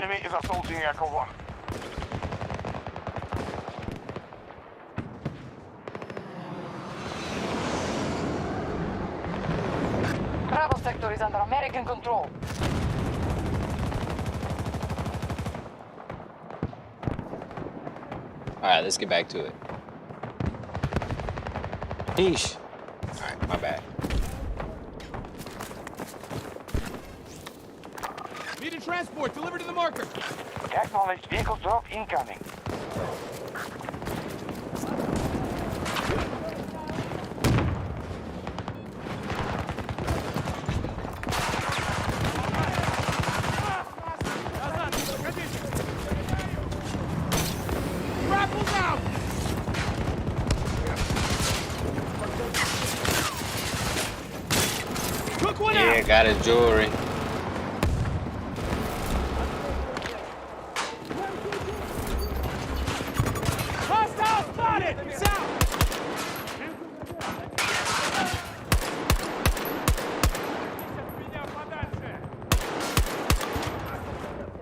Enemy is assaulting Echo 1. Bravo sector is under American control. Alright, let's get back to it. Yeesh. Alright, my bad. Needed transport, delivered to the marker. Acknowledged vehicle drop incoming. Grapples out! Took one Yeah, out! got his jewelry. Hostile spotted! South!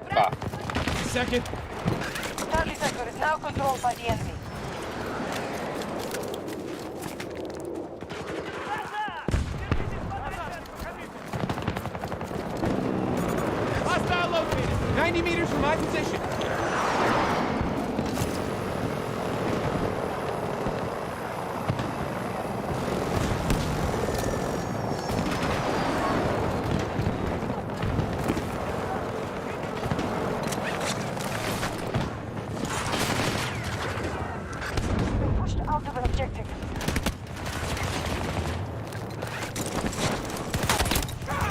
Fuck. Second. Charlie sector is now controlled by the enemy. Hostile located. 90 meters from my position. Been pushed out of an objective.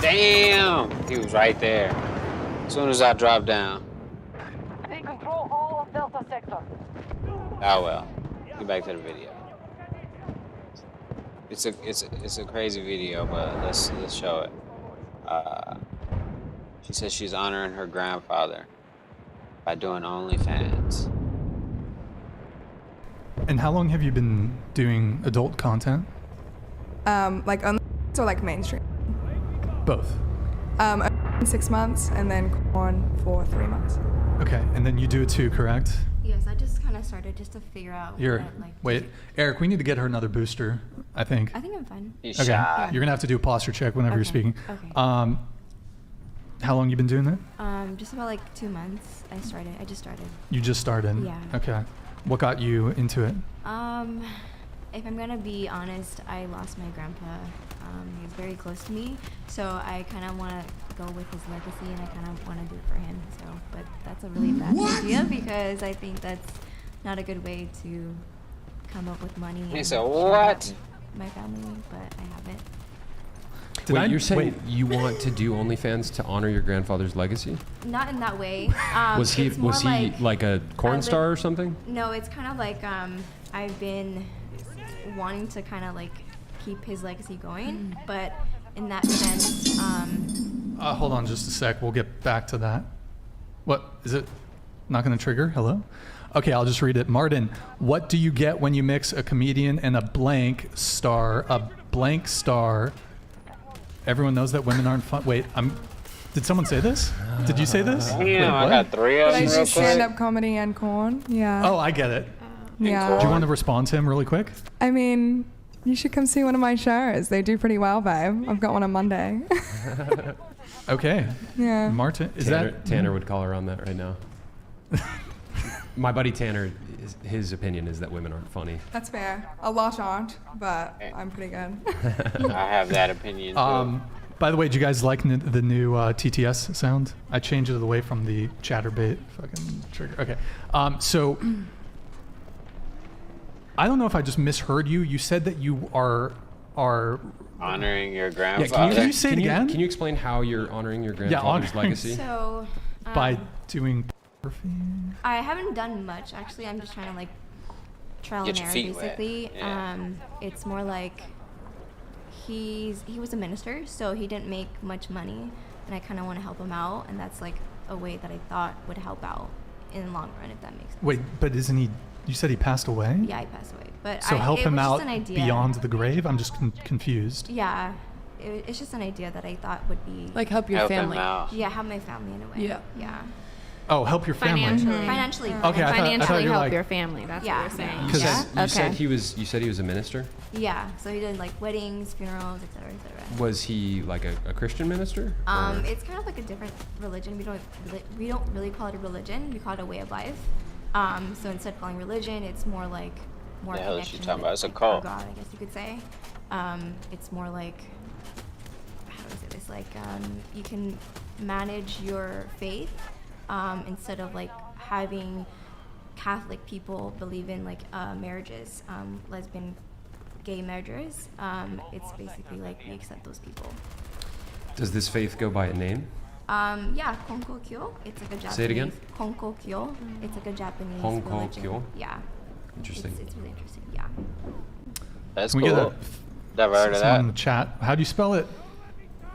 Damn! He was right there. As soon as I dropped down. They control all of Delta sector. Oh well. Get back to the video. It's a crazy video, but let's show it. She says she's honoring her grandfather by doing OnlyFans. And how long have you been doing adult content? Like on or like mainstream. Both. 6 months and then corn for 3 months. Okay, and then you do it too, correct? Yes, I just kind of started just to figure out. You're what I'd like to wait, do. Eric. We need to get her another booster. I think. I think I'm fine. He's Okay, shy. you're gonna have to do a posture check whenever you're Okay, speaking. okay. How long you been doing that? Just about like 2 months. I just started. You just started. Yeah. Okay. What got you into it? If I'm gonna be honest, I lost my grandpa. He was very close to me, so I kind of want to go with his legacy, and I kind of want to do it for him. So, but that's a really bad idea because I think that's not a good way to come up with money. He and said, share "What?" that with my family, but I haven't. Did Wait, I- you're saying wait. you want to do OnlyFans to honor your grandfather's legacy? Not in that way. Was he it's more like a corn live- star or something? No, it's kind of like I've been wanting to kind of like keep his legacy going, but in that sense, Hold on just a sec. We'll get back to that. What is it? Not going to trigger? Hello? Okay, I'll just read it. Martin, what do you get when you mix a comedian and a blank star? A blank star. Everyone knows that women aren't fun. Wait, did someone say this? Did you say this? Wait, Damn, I what? got 3 of But I them do real stand-up quick. comedy and corn. Yeah. Oh, I get it. yeah. Do you want to respond to him really quick? I mean, you should come see one of my shows. They do pretty well, babe. I've got one on Monday. Okay. yeah. Martin, is Tanner, that Tanner would call her on that right now. My buddy Tanner, his opinion is that women aren't funny. That's fair. A lot aren't, but I'm pretty good. I have that opinion too. By the way, do you guys like the new TTS sound? I changed it away from the chatterbait fucking trigger. Okay. So I don't know if I just misheard you. You said that you are Honoring your Yeah, grandfather. Can you say it again? Can you explain how you're honoring your grandfather's honoring. legacy? so by doing I haven't done much actually. I'm just trying to like trial and Get your error feet wet. basically. Yeah. It's more like he was a minister, so he didn't make much money, and I kind of want to help him out, and that's like a way that I thought would help out in the long run, if that makes sense. Wait, but isn't he? You said he passed away. Yeah, he passed away, but So help it him was just out an idea. beyond the grave. I'm just confused. Yeah, it's just an idea that I thought would be Like help your Help him family. out. yeah, help my family in a way. Yeah. Yeah. Oh, help your family. Financially. Financially. Okay, I thought Financially you were help like- your family. That's Yeah. what you're saying. Because You said Okay. you said he was a minister. Yeah. So he did like weddings, funerals, etc., etc. Was he like a Christian minister? Or- It's kind of like a different religion. We don't really call it a religion. We call it a way of life. So instead of calling religion, it's more like more The hell is she connection talking with, about? It's a like, cult. God, I guess you could say. It's more like, how do I say this? Like you can manage your faith instead of like having Catholic people believe in like marriages, lesbian, gay marriages. It's basically like we accept those people. Does this faith go by a name? Yeah, Konkokyo. It's like a Japanese. Say it again? Konkokyo. It's like a Japanese Konkokyo? religion. Yeah. Interesting. It's really interesting. Yeah. That's Can we cool. get Never heard of someone in that. the chat? How do you spell it?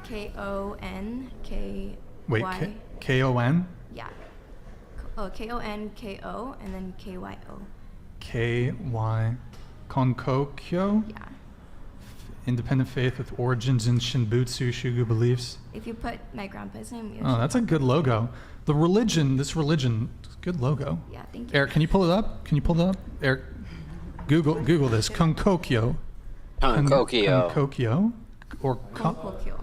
Konky. Wait, K-O-N? Yeah. Konko and then Kyo. K-Y. Konkokyo? Yeah. Independent faith with origins in Shinbutsu Shugo beliefs. If you put my grandpa's name, Oh, that's a good logo. The religion, this religion, good logo. Yeah, thank you. Eric, can you pull it up? Can you pull it up? Eric, Google this. Konkokyo. Konkokyo. Konkokyo? Or Konkokyo.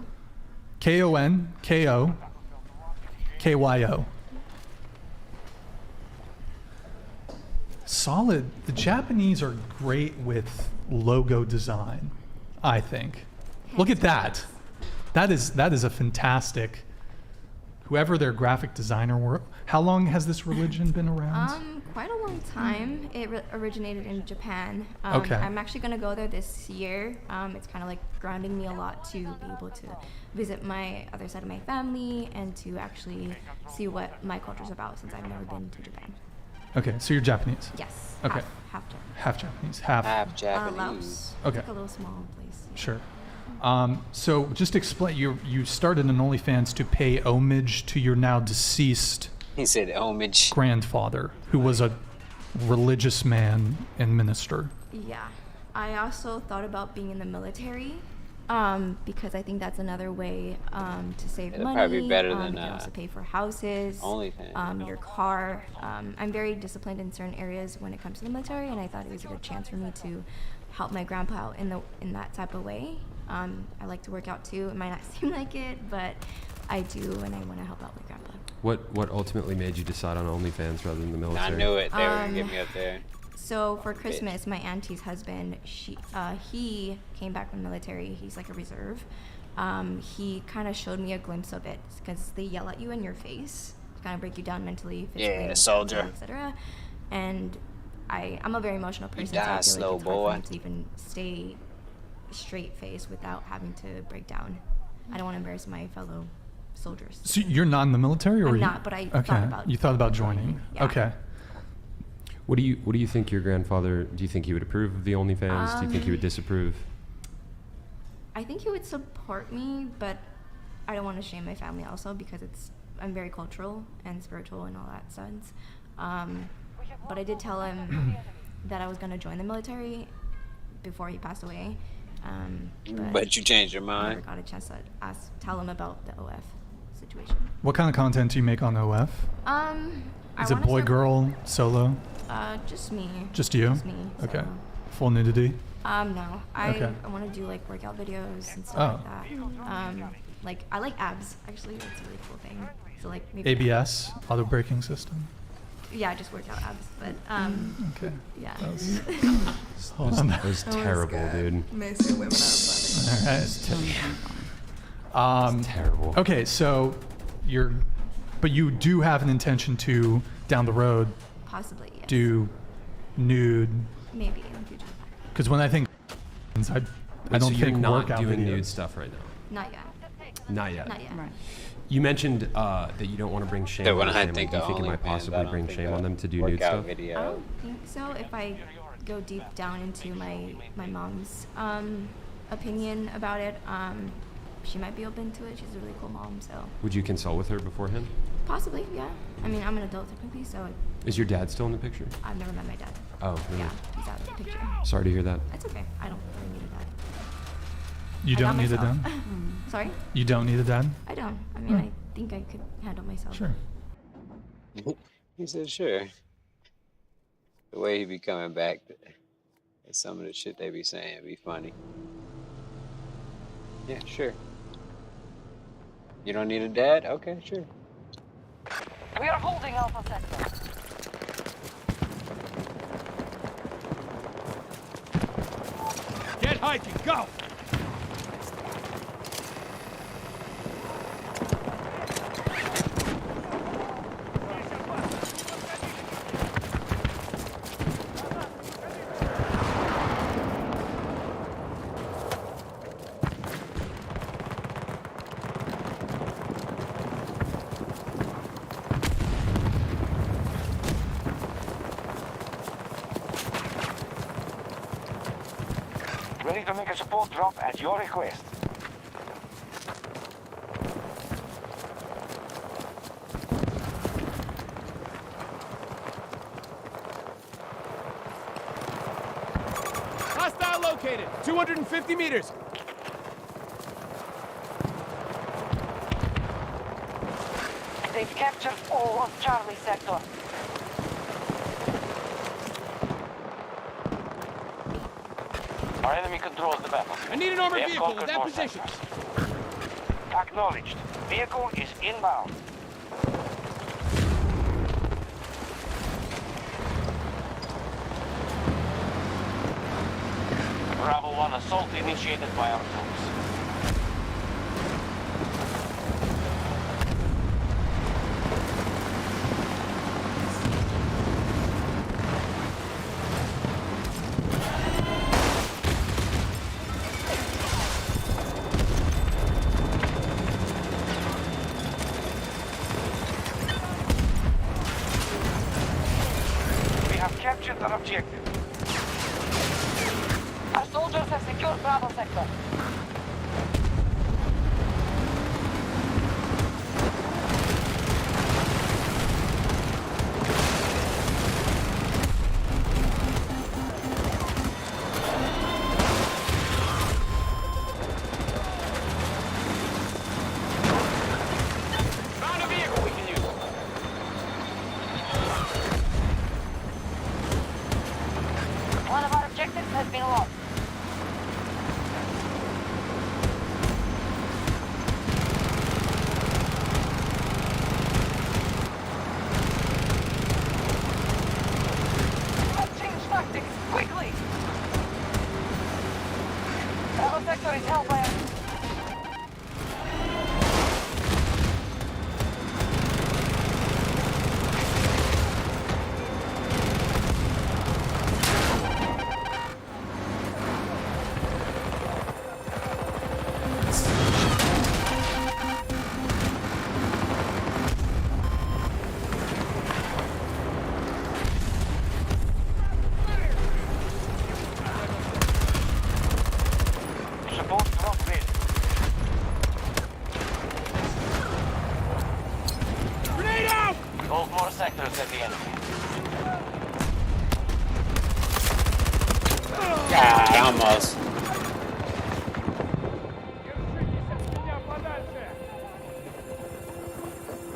Konkokyo. Solid. The Japanese are great with logo design, I think. Look at that. That is a fantastic. Whoever their graphic designer were. How long has this religion been around? Quite a long time. It originated in Japan. Okay. I'm actually gonna go there this year. It's kind of like grounding me a lot to be able to visit my other side of my family and to actually see what my culture's about since I've never been to Japan. Okay, so you're Japanese. Yes. Okay. Half Japanese. Half Japanese. Half. Half Japanese. Laos. Okay. It's like a little small place. Sure. So just explain. You started an OnlyFans to pay homage to your now deceased He said homage. grandfather, who was a religious man and minister. Yeah. I also thought about being in the military because I think that's another way to save It'll money. probably be better You than, can also pay for houses, OnlyFans. your car. I'm very disciplined in certain areas when it comes to the military, and I thought it was a good chance for me to help my grandpa out in that type of way. I like to work out too. It might not seem like it, but I do, and I want to help out my grandpa. What ultimately made you decide on OnlyFans rather than the military? I knew it. They were gonna get me up there. So for Christmas, my auntie's husband, he came back from the military. He's like a reserve. He kind of showed me a glimpse of it because they yell at you in your face, kind of break you down mentally, physically, Yeah, soldier. etc. And I'm a very emotional person, die so I feel slow, like it's hard boy. for me to even stay straight face without having to break down. I don't want to embarrass my fellow soldiers. So you're not in the military, or I'm you? not, but I okay. thought about You thought about joining. Yeah. Okay. What do you think your grandfather? Do you think he would approve of the OnlyFans? Do you think he would disapprove? I think he would support me, but I don't want to shame my family also because I'm very cultural and spiritual in all that sense. But I did tell him that I was going to join the military before he passed away. But you changed your I never mind. got a chance to tell him about the OF situation. What kind of content do you make on OF? Is it boy, girl, solo? Just me. Just you? Just me. Okay. solo. Full nudity? No. I Okay. want to do like workout videos and stuff Oh. like that. Like I like abs actually. That's a really cool thing. So like maybe ABS, auto braking system. Yeah, just workout abs. But Okay. yeah. That was, hold on. That was terrible, dude. Makes your women up. All right. It's Terrible. Okay, so but you do have an intention to down the road Possibly, yes. do nude, Maybe in the future. because when I think I Wait, don't so you're think not workout doing videos. nude stuff right now. Not yet. Not yet. Not yet. You mentioned that you don't want to bring shame They're on gonna your family. think Do you of think it might OnlyFans. I possibly don't bring think shame a on them to do nude workout stuff? I video. don't think so. If I go deep down into my mom's opinion about it, she might be open to it. She's a really cool mom, so Would you consult with her beforehand? possibly, yeah. I mean, I'm an adult technically, so Is your dad still in the picture? I've never met my dad. Oh, really? Yeah, he's out of the picture. Sorry to hear that. That's okay. I don't really need a dad. You I don't got need a myself. dad? Sorry? You don't need a dad? I don't. I mean, I think I could handle myself. Sure. He said, sure. The way he be coming back, and some of the shit they be saying be funny. Yeah, sure. You don't need a dad? Okay, sure. We are holding Alpha Sector. Get hiking, go! Ready to make a support drop at your request. Hostile located. 250 meters. They've captured all of Charlie Sector. Our enemy controls the battle. I need an armored They have vehicle in conquered that more position. sectors. Acknowledged. Vehicle is inbound. Bravo 1 assault initiated by our troops. We have captured an objective. Our soldiers have secured Bravo Sector. Found a vehicle we can use. One of our objectives has been lost. Let's change tactics, quickly! Bravo Sector is held by us. Support drop ready. Grenade out! Hold more sectors at the enemy. God, almost.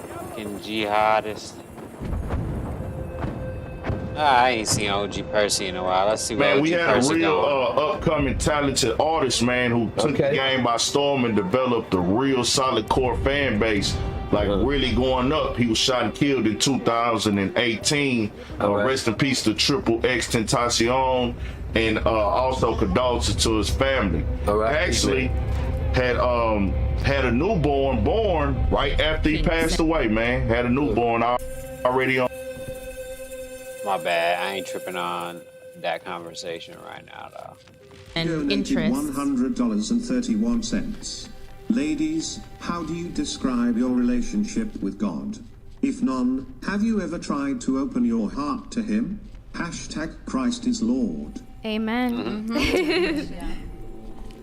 Fucking jihadist. I ain't seen OG Percy in a while. Let's see what Man, OG we had a Percy real doing. upcoming talented artist, man, who took the game by storm and developed a real solid core fan base, like really going up. He was shot and killed in 2018. Rest in peace to Triple X Tentacion, and also condolences to his family. Actually, had a newborn born right after he passed away, man. Had a newborn already on. My bad. I ain't tripping on that conversation right now, though. And interest. $100.31. Ladies, how do you describe your relationship with God? If none, have you ever tried to open your heart to Him? Hashtag Christ is Lord. Amen.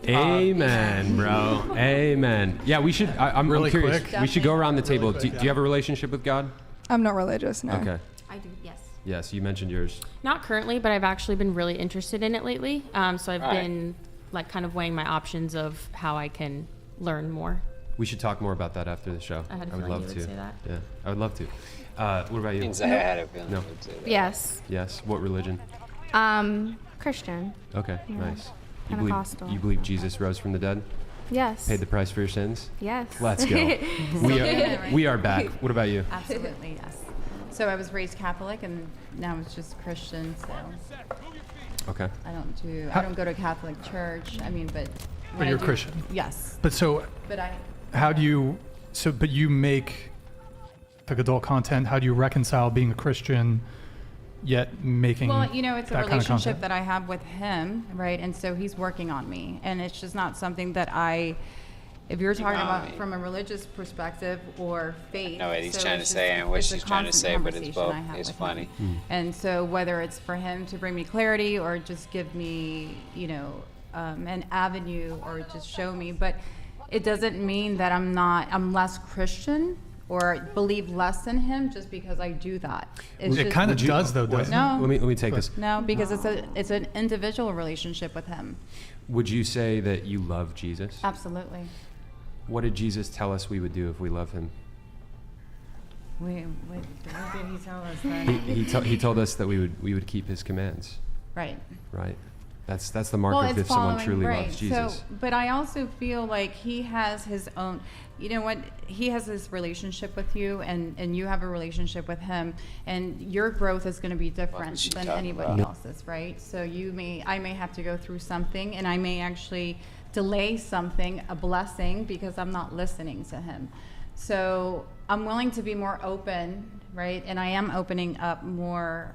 Amen, bro. Amen. Yeah, we should. I'm Really curious. quick. We should go around the table. Do you have a relationship with God? I'm not religious, no. Okay. I do, yes. Yes, you mentioned yours. Not currently, but I've actually been really interested in it lately. So I've Right. been like kind of weighing my options of how I can learn more. We should talk more about that after the show. I had a would feeling love you would to. say that. Yeah, I would love to. What about you? Means I had a feeling No. you would say that. Yes. Yes. What religion? Christian. Okay, Yeah. nice. Pentecostal. You believe Jesus rose from the dead? Yes. Paid the price for your sins? Yes. Let's go. we are back. What about you? Absolutely, yes. So I was raised Catholic, and now it's just Christian. So Okay. I don't go to a Catholic church. I mean, but when I you're do- Christian. Yes. But so, But how do you? So, but you make like adult content. How do you reconcile being a Christian, yet making? Well, you know, it's a that kind of relationship content? that I have with him, right? And so he's working on me, and it's just not something that if you're talking about from a religious perspective or faith. know what he's so trying it's to say just- and what it's a she's trying to constant say, but it's conversation both. I have It's with funny. him. And so whether it's for him to bring me clarity or just give me, an avenue or just show me, but it doesn't mean that I'm less Christian or believe less in him just because I do that. It's It just- kind of does, though, doesn't it? No. Let me take this. No, because it's an individual relationship with him. Would you say that you love Jesus? Absolutely. What did Jesus tell us we would do if we love him? What did he tell us then? He told us that we would keep his commands. Right. Right. That's the mark of if someone truly loves Jesus. So, but I also feel like he has his own, you know what, he has this relationship with you and you have a relationship with him, and your growth is going to be different she than talking anybody about? else's, right? So I may have to go through something, and I may actually delay something, a blessing, because I'm not listening to him. So I'm willing to be more open, right? And I am opening up more,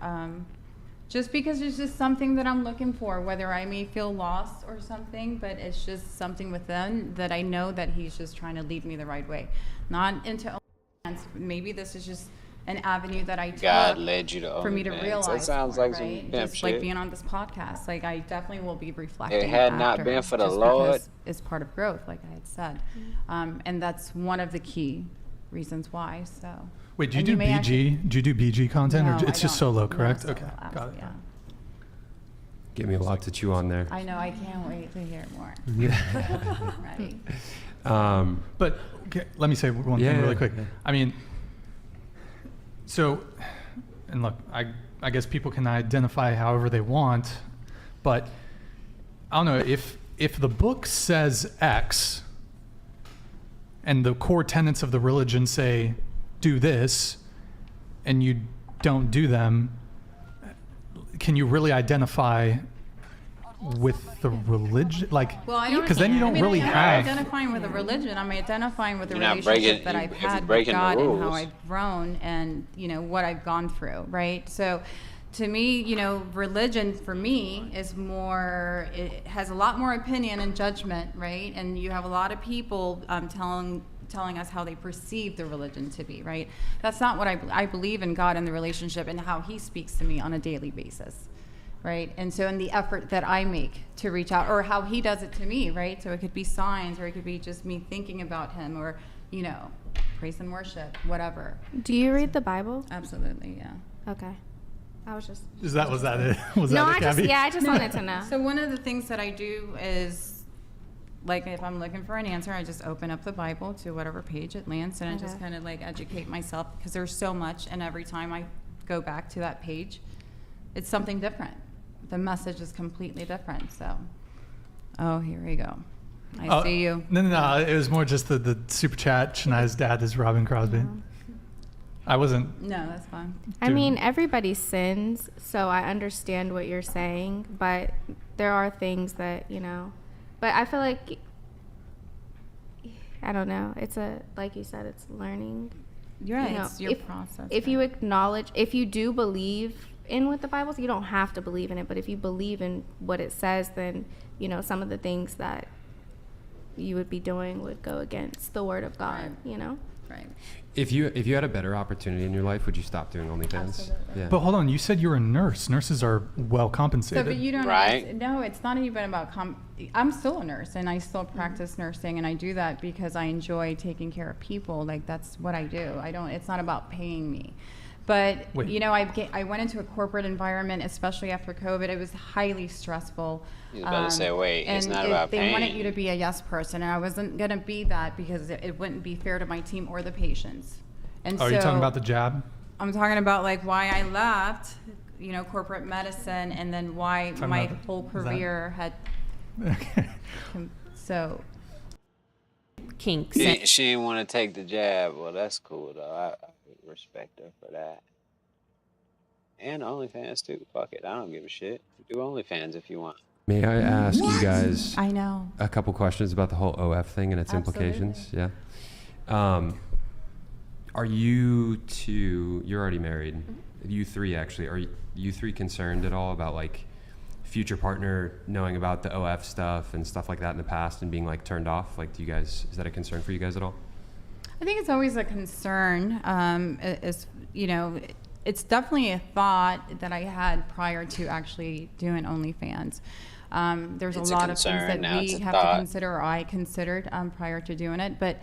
just because it's just something that I'm looking for, whether I may feel lost or something, but it's just something within that I know that he's just trying to lead me the right way. Not into OnlyFans. Maybe this is just an avenue that I took God led you to for me to OnlyFans. realize. That sounds more, like some right? pimp Just like shit. being on this podcast. Like I definitely will be reflecting. It had not after, been for the just Lord. because it's part of growth, like I had said, and that's one of the key reasons why. So. Wait, do you And do may BG? actually- Do you do BG content, No, or it's I just don't. solo? No, Correct. solo, Okay, got it. absolutely, yeah. Give me a lot to chew on there. I know. I can't wait to hear more. Ready. But okay, let me say one Yeah, thing really yeah, quick. yeah. I mean, so, and look, I guess people can identify however they want, but I don't know if the book says X, and the core tenets of the religion say do this, and you don't do them, can you really identify with the religion? Like, Well, I don't. because then you don't I mean, really I'm have. not identifying with a religion. I'm identifying with the You're not relationship breaking- that you- I've if you're had with breaking the God and how rules. I've grown, and what I've gone through. Right. So, to me, religion for me is more. It has a lot more opinion and judgment, right? And you have a lot of people telling us how they perceive the religion to be, right? That's not what I believe in God and the relationship and how he speaks to me on a daily basis, right? And so in the effort that I make to reach out, or how he does it to me, right? So it could be signs, or it could be just me thinking about him, or, praise and worship, whatever. Do you read the Bible? Absolutely, yeah. Okay. I was just. Was that it? Was No, that it, Gabby? I just wanted to know. So one of the things that I do is, like, if I'm looking for an answer, I just open up the Bible to whatever page it lands, and I just Okay. kind of educate myself, because there's so much, and every time I go back to that page, it's something different. The message is completely different. So, here we go. I see you. No. It was more just the super chat. Shania's dad is Robin Crosby. I wasn't. No, that's fine. I mean, everybody sins, so I understand what you're saying, but there are things that, but I feel like, I don't know, it's like you said, it's learning. You're right. It's your process. If you acknowledge, if you do believe in what the Bible says, you don't have to believe in it, but if you believe in what it says, then, some of the things that you would be doing would go against the word of God, Right. If you had a better opportunity in your life, would you stop doing OnlyFans? Absolutely. Yeah. But hold on, you said you're a nurse. Nurses are well compensated. So, but you don't. Right. No, it's not even about. I'm still a nurse, and I still practice nursing, and I do that because I enjoy taking care of people. Like, that's what I do. It's not about paying me, But Wait. you know, I went into a corporate environment, especially after COVID. It was highly stressful. I was about to say, wait, it's and not about they pain. wanted you to be a yes person, and I wasn't gonna be that because it wouldn't be fair to my team or the patients. And Oh, so you're talking about the jab? I'm talking about like why I left, you know, corporate medicine, and then why Talking my about whole that. career had. Okay. So. Kinks. She didn't want to take the jab. Well, that's cool though. I respect her for that. And OnlyFans too. Fuck it, I don't give a shit. Do OnlyFans if you want. May I ask you guys I know. a couple questions about the whole OF thing and its implications? Yeah. Are you two, you're already married, you three actually, are you three concerned at all about like future partner knowing about the OF stuff and stuff like that in the past and being like turned off? Like, do you guys, is that a concern for you guys at all? I think it's always a concern. You know, it's definitely a thought that I had prior to actually doing OnlyFans. There's It's a a lot of things concern, that now we it's a have thought. to consider, or I considered prior to doing it. But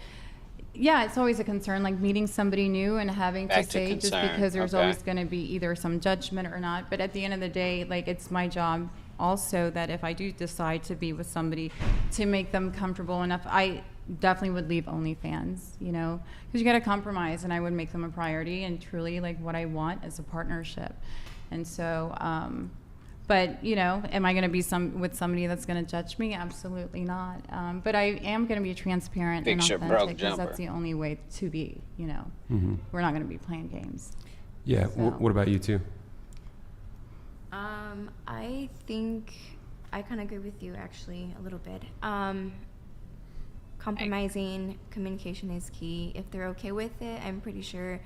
yeah, it's always a concern, like meeting somebody new and having Back to to say just concern, because there's okay. always going to be either some judgment or not. But at the end of the day, like it's my job also that if I do decide to be with somebody, to make them comfortable enough, I definitely would leave OnlyFans, you know, because you got to compromise, and I would make them a priority and truly like what I want as a partnership. And so, but you know, am I going to be with somebody that's going to judge me? Absolutely not. But I am going to be transparent Picture and broke authentic because jumper. that's the only way to be. You know, we're not going to be playing games. Yeah. So. What about you two? I think I kind of agree with you actually a little bit. Compromising communication is key. If they're okay with it, I'm pretty sure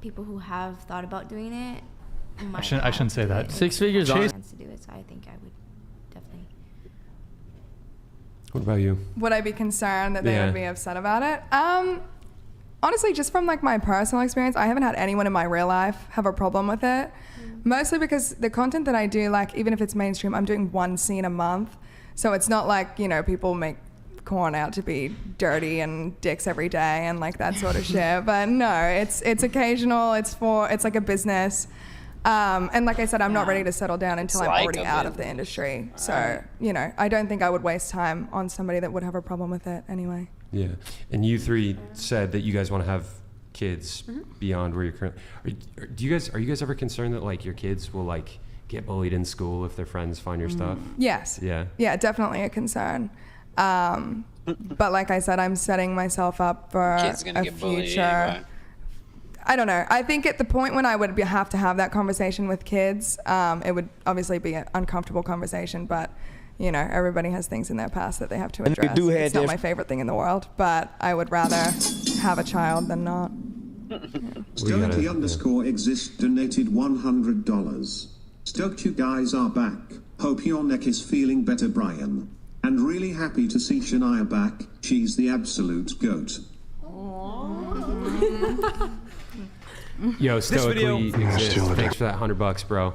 people who have thought about doing it might I shouldn't say that. 6 figures on. chance to do it, so I think I would definitely. What about you? Would I be concerned that they Yeah. would be upset about it? Honestly, just from like my personal experience, I haven't had anyone in my real life have a problem with it. Mostly because the content that I do, like even if it's mainstream, I'm doing one scene a month. So it's not like, you know, people make corn out to be dirty and dicks every day and like that sort of shit. But no, it's occasional. It's like a business. And like I said, I'm not ready to settle down until It's I'm like already a out of the business. industry. So, you know, I don't think I would waste time on somebody that would have a problem with it anyway. Yeah. And you three said that you guys want to have kids beyond where you're currently. Are you guys ever concerned that like your kids will like get bullied in school if their friends find your stuff? Yes. Yeah. Yeah, definitely a concern. But like I said, I'm setting myself up for Kids gonna a get bullied future. anyway. I don't know. I think at the point when I would have to have that conversation with kids, it would obviously be an uncomfortable conversation, but you know, everybody has things in their past that they have to And they address. do have It's not their- my favorite thing in the world, but I would rather have a child than not. Sturkey_exist donated $100. Stoked you guys are back. Hope your neck is feeling better, Brian. And really happy to see Shania back. She's the absolute goat. Yo, video- Stoically exists. Thanks for that $100, bro.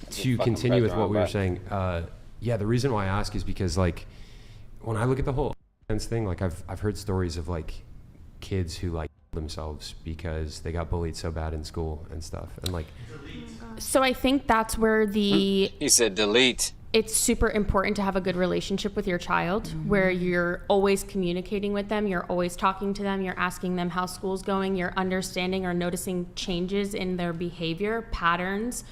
To continue with what we were saying, yeah, the reason why I ask is because like when I look at the whole thing, like I've heard stories of like kids who like themselves because they got bullied so bad in school and stuff, and like. So I think that's where He said delete. it's super important to have a good relationship with your child where you're always communicating with them, you're always talking to them, you're asking them how school's going, you're understanding or noticing changes in their behavior patterns.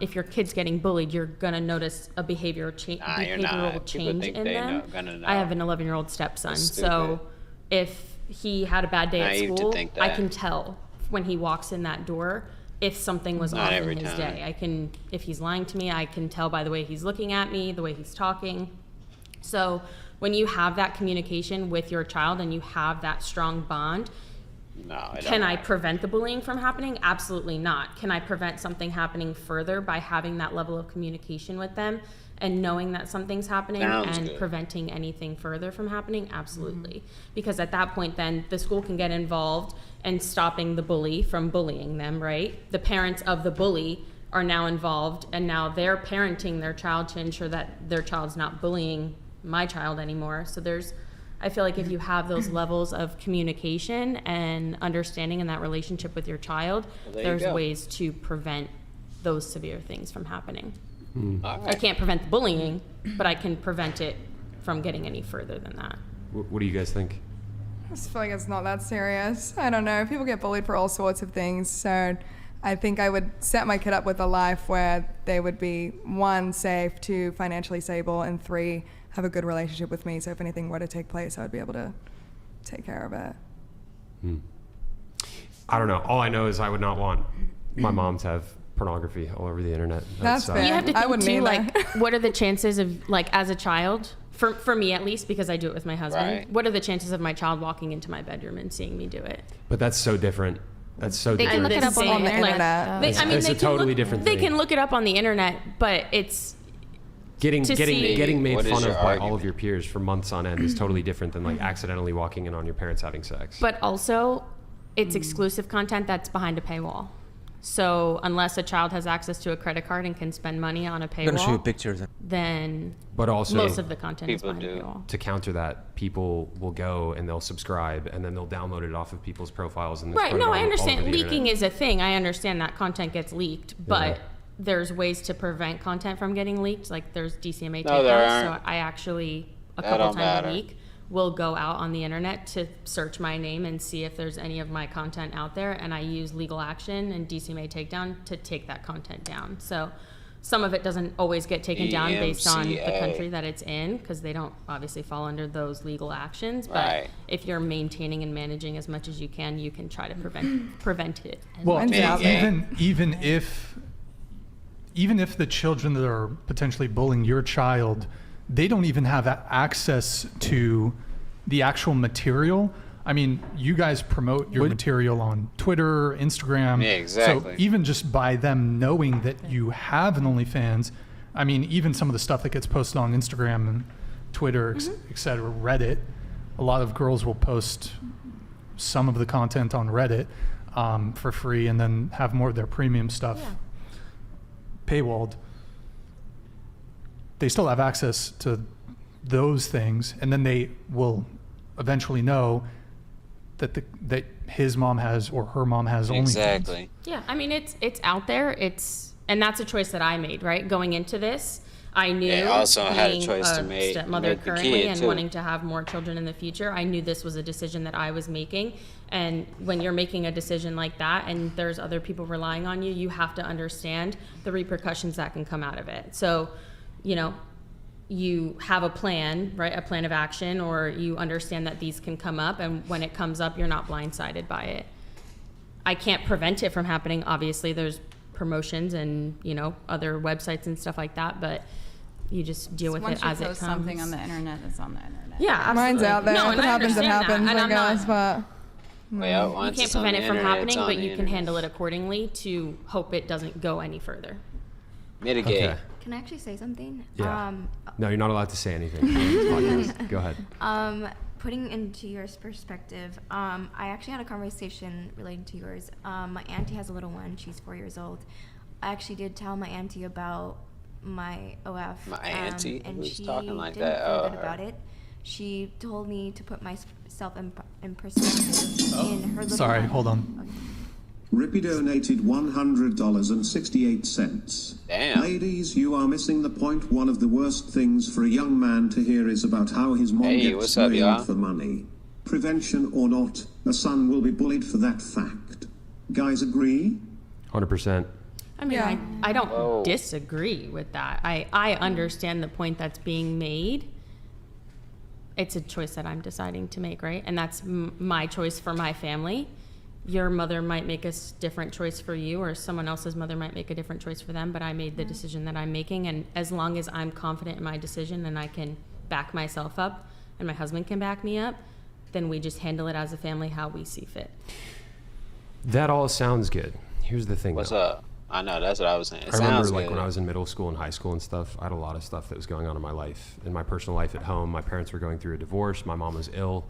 If your kid's getting bullied, you're gonna notice a you're behavioral not. People change think in they them. gonna know. I have an 11-year-old stepson, That's so stupid. if he had a bad day Naive at to school, think I that. can tell when he walks in that door if something was Not off every in his time. day. I can, if he's lying to me, I can tell by the way he's looking at me, the way he's talking. So when you have that communication with your child and you have that strong bond, No, it can don't I matter. prevent the bullying from happening? Absolutely not. Can I prevent something happening further by having that level of communication with them and knowing that something's happening Sounds and good. preventing anything further from happening? Absolutely. Because at that point then the school can get involved in stopping the bully from bullying them, right? The parents of the bully are now involved and now they're parenting their child to ensure that their child's not bullying my child anymore. So there's I feel like if you have those levels of communication and understanding in that relationship with your child, Well, there you there's go. ways to prevent those severe things from happening. All I right. can't prevent the bullying, but I can prevent it from getting any further than that. What do you guys think? I just feel like it's not that serious. I don't know. People get bullied for all sorts of things. So I think I would set my kid up with a life where they would be 1, safe, 2, financially stable, and 3, have a good relationship with me. So if anything were to take place, I would be able to take care of it. I don't know. All I know is I would not want my mom to have pornography all over the internet. That's fair. You have to I think wouldn't too, either. like, what are the chances of, like, as a child, for me at least, because I do it with my husband, Right. what are the chances of my child walking into my bedroom and seeing me do it? But that's so different. That's so They different. can look it up on the internet. It's a totally different They thing. can look it up on the internet, but it's Getting to see- made What is fun your of by all argument? of your peers for months on end is totally different than like accidentally walking in on your parents having sex. But also, it's exclusive content that's behind a paywall. So unless a child has access to a credit card and can spend money on a I'm gonna show you paywall, pictures. then But also, most of the content is people behind a do. paywall. to counter that, people will go and they'll subscribe and then they'll download it off of people's profiles and Right, put it no, on I all over understand. the Leaking internet. is a thing. I understand that content gets leaked, but Yeah. there's ways to prevent content from getting leaked. Like there's DCMA No, there takedowns. So aren't. I actually, a That couple don't times matter. a week, will go out on the internet to search my name and see if there's any of my content out there. And I use legal action and DCMA takedown to take that content down. So some of it doesn't always get taken down based on the DMCA. country that it's in, because they don't obviously fall under those legal actions. But Right. if you're maintaining and managing as much as you can try to prevent it. as Well, much as Yeah. even if the children that are potentially bullying your child, they don't even have access to the actual material. I mean, you guys promote your material on Twitter, Instagram. Yeah, exactly. So even just by them knowing that you have an OnlyFans, I mean, even some of the stuff that gets posted on Instagram and Twitter, et cetera, Reddit, a lot of girls will post some of the content on Reddit for free and then have more of their premium stuff paywalled. They still have access to those things, and then they will eventually know that that his mom has or her mom has OnlyFans. Exactly. Yeah, I mean it's out there. And that's a choice that I made, right? Going into this, I knew Yeah, also had a being choice to stepmother make the currently kid, and too. wanting to have more children in the future. I knew this was a decision that I was making. And when you're making a decision like that and there's other people relying on you, you have to understand the repercussions that can come out of it. So, you have a plan, right? A plan of action, or you understand that these can come up, and when it comes up, you're not blindsided by it. I can't prevent it from happening. Obviously, there's promotions and, other websites and stuff like that, but you just deal with Once it you as it post comes. something on the internet, it's on the internet. Yeah, absolutely. Mine's out there. No, if and it I happens, it understand that, happens, and I I'm not- guess. But Well, yeah, You once can't it's on prevent the it from internet, happening, it's on but the you can internet. handle it accordingly to hope it doesn't go any further. Mitigate. Okay. Can I actually say something? Yeah. No, you're not allowed to say anything. on this podcast. Go ahead. Putting into your perspective, I actually had a conversation relating to yours. My auntie has a little one. She's 4 years old. I actually did tell my auntie about my OF. My auntie? and Who's she talking like didn't that? feel Oh, good her. about it. She told me to put myself in perspective in her little Sorry, one. hold on. Rippy donated $100.68. Damn. Ladies, you are missing the point. One of the worst things for a young man to hear is about how his mom Hey, gets what's up, blamed y'all? for money. Prevention or not, a son will be bullied for that fact. Guys agree? 100%. I mean, Yeah. I don't Whoa. disagree with that. I understand the point that's being made. It's a choice that I'm deciding to make, right? And that's my choice for my family. Your mother might make a different choice for you, or someone else's mother might make a different choice for them, but I made the decision that I'm making. And as long as I'm confident in my decision and I can back myself up and my husband can back me up, then we just handle it as a family how we see fit. That all sounds good. Here's the thing. What's though. up? I know, that's what I was saying. It I remember sounds like good. when I was in middle school and high school and stuff, I had a lot of stuff that was going on in my life, in my personal life at home. My parents were going through a divorce. My mom was ill.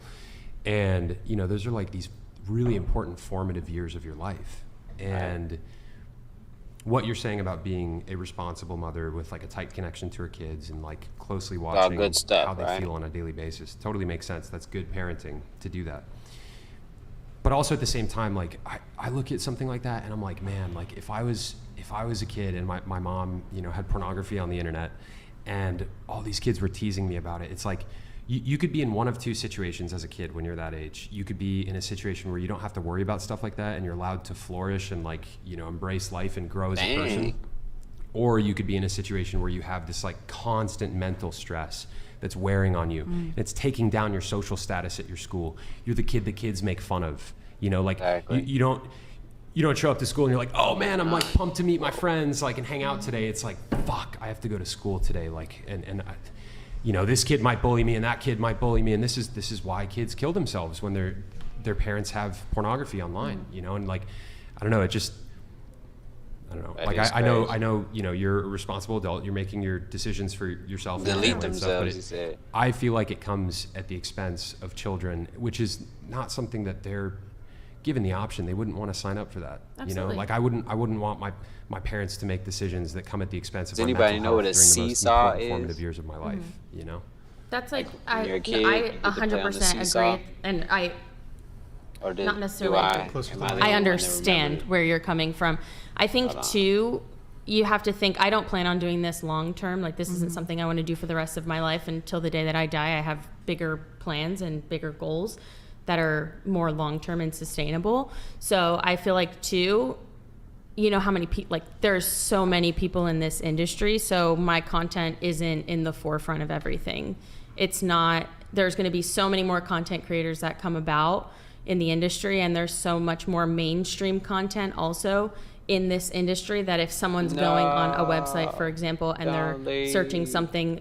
And, those are like these really important formative years of your life. And what you're saying about being a responsible mother with like a tight connection to her kids and like closely watching good stuff, how they right? feel on a daily basis totally makes sense. That's good parenting to do that. But also at the same time, like I look at something like that and I'm like, man, like if I was a kid and my mom, you know, had pornography on the internet and all these kids were teasing me about it, it's like you could be in one of two situations as a kid when you're that age. You could be in a situation where you don't have to worry about stuff like that and you're allowed to flourish and like, you know, embrace life and grow as a person. Or you could be in a situation where you have this like constant mental stress that's wearing on you. It's taking down your social status at your school. You're the kid that kids make fun of. You know, like you don't show up to school and you're like, oh man, I'm like pumped to meet my friends, like, and hang out today. It's like, fuck, I have to go to school today. Like, and I, you know, this kid might bully me and that kid might bully me. And this is why kids kill themselves when their parents have pornography online, you know? And like, I don't know, I don't know. Like I know, you know, you're a responsible adult. You're making your decisions for yourself. Delete and stuff, themselves, but he said. I feel like it comes at the expense of children, which is not something that they're given the option. They wouldn't want to sign up for that. Absolutely. You know, like I wouldn't want my parents to make decisions that come at the expense of Does my anybody mental know what health a during the most seesaw important is? formative years of my life. You know. That's like when you're a kid, I you get to play on the 100% seesaw? agree, and I Or not necessarily. am I the only one I that understand remembers? where you're coming from. I think Hold on. too, you have to think. I don't plan on doing this long term. Like this isn't something I want to do for the rest of my life until the day that I die. I have bigger plans and bigger goals that are more long term and sustainable. So I feel like too, you know how many people, like there's so many people in this industry. So my content isn't in the forefront of everything. It's not, there's going to be so many more content creators that come about in the industry, and there's so much more mainstream content also in this industry that if someone's going on a website, for example, and they're searching something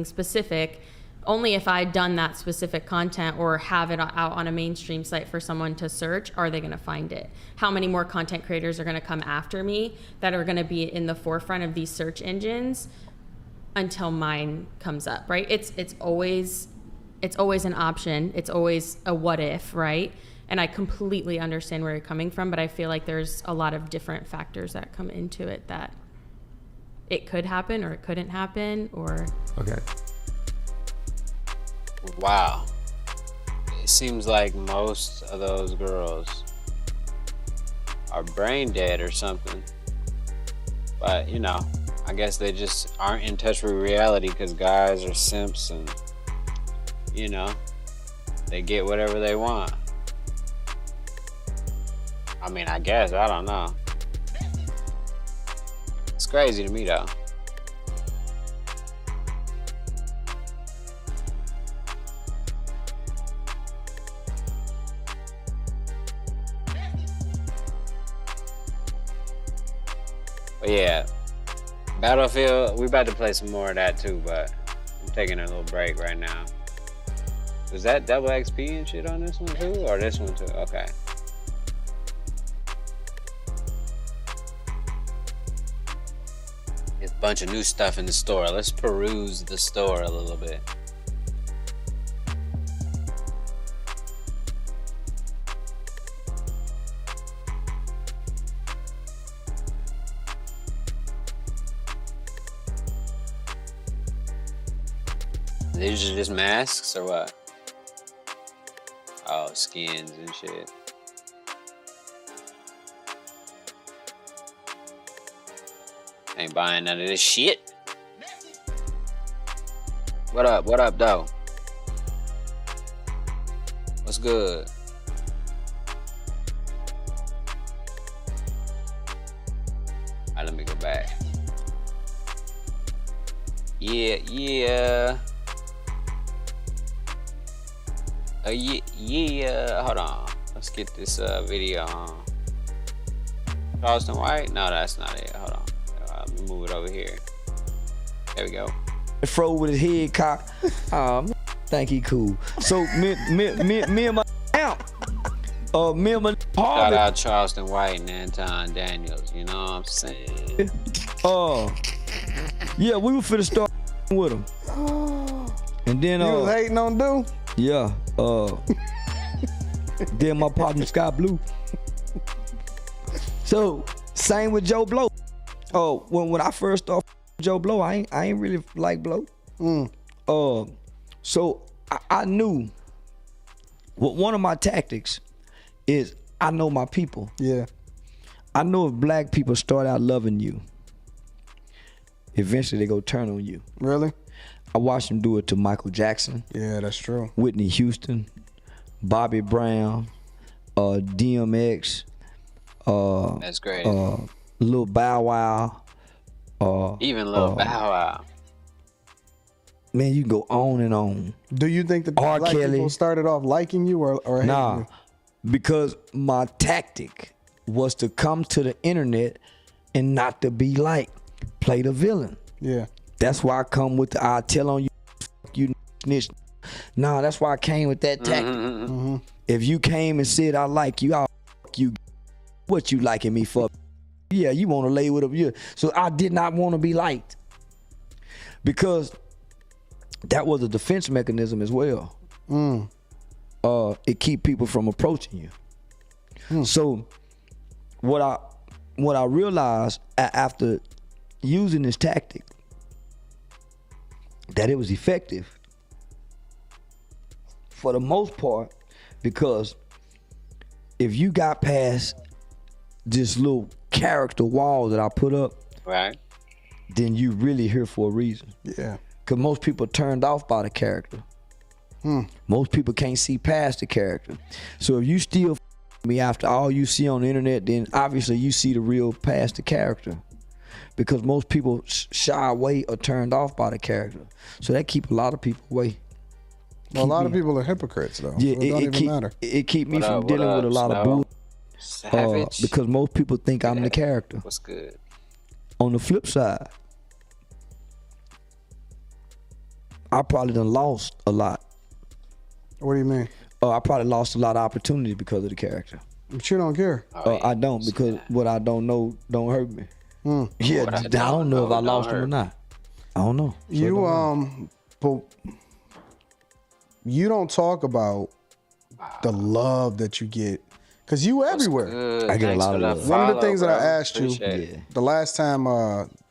specific, only if I'd done that specific content or have it out on a mainstream site for someone to search are they going to find it. How many more content creators are going to come after me that are going to be in the forefront of these search engines until mine comes up, right? It's always an option. It's always a what if, right? And I completely understand where you're coming from, but I feel like there's a lot of different factors that come into it that it could happen or it couldn't happen or... Okay. Wow. It seems like most of those girls are brain dead or something. But, you know, I guess they just aren't in touch with reality because guys are simps and, you know, they get whatever they want. I mean, I guess, I don't know. It's crazy to me though. But yeah, Battlefield, we about to play some more of that too, but I'm taking a little break right now. Was that double XP and shit on this one too? Or this one too? Okay. There's a bunch of new stuff in the store. Let's peruse the store a little bit. These are just masks or what? Oh, skins and shit. Ain't buying none of this shit. What up? What up, though? What's good? Alright, let me go back. Yeah. Yeah. Hold on. Let's get this video on. Charleston White? No, that's not it. Hold on. Let me move it over here. There we go. Fro with his head cocked. Think he cool. So me and my out. Me and my Shout out Charleston White and Anton Daniels. You know what I'm saying? Yeah, we were finna start with him. And then you was hating on dude? Yeah. Then my partner Sky Blue. So same with Joe Blow. Oh, when I first started Joe Blow, I ain't really like Blow. So I knew one of my tactics is I know my people. Yeah. I know if black people start out loving you, eventually they go turn on you. Really? I watched them do it to Michael Jackson. Yeah, that's true. Whitney Houston, Bobby Brown, DMX. That's great. Lil Bow Wow. Even Lil Bow Wow. Man, you can go on and on. Do you think that R. black Kelly. people started off liking you or hating Nah, you? because my tactic was to come to the internet and not to be like, play the villain. Yeah. That's why I come with the I tell on you, you snitch. Nah, that's why I came with that tactic. If you came and said I like you, I'll you. What you liking me for? Yeah, you want to lay with him. So I did not want to be liked because that was a defense mechanism as well. It keep people from approaching you. So what I realized after using this tactic, that it was effective for the most part, because if you got past this little character wall that I put up, right, then you really here for a reason. Yeah. Because most people turned off by the character. Most people can't see past the character. So if you still me after all you see on the internet, then obviously you see the real past the character. Because most people shy away or turned off by the character. So that keep a lot of people away. Well, a lot of people are hypocrites, though. Yeah, so it don't even matter. It keep me What from up, dealing what with a up, lot of Snow? bull. Savage. Because most people think I'm the character. What's good? On the flip side, I probably done lost a lot. What do you mean? I probably lost a lot of opportunities because of the character. But you don't care. I don't, because what I don't know don't hurt me. Yeah, What I don't know if I lost them or not. I don't know. So it don't matter. But you don't talk about the love that you get, because you everywhere. I get a lot of love. One of the things that I asked you Appreciate the last time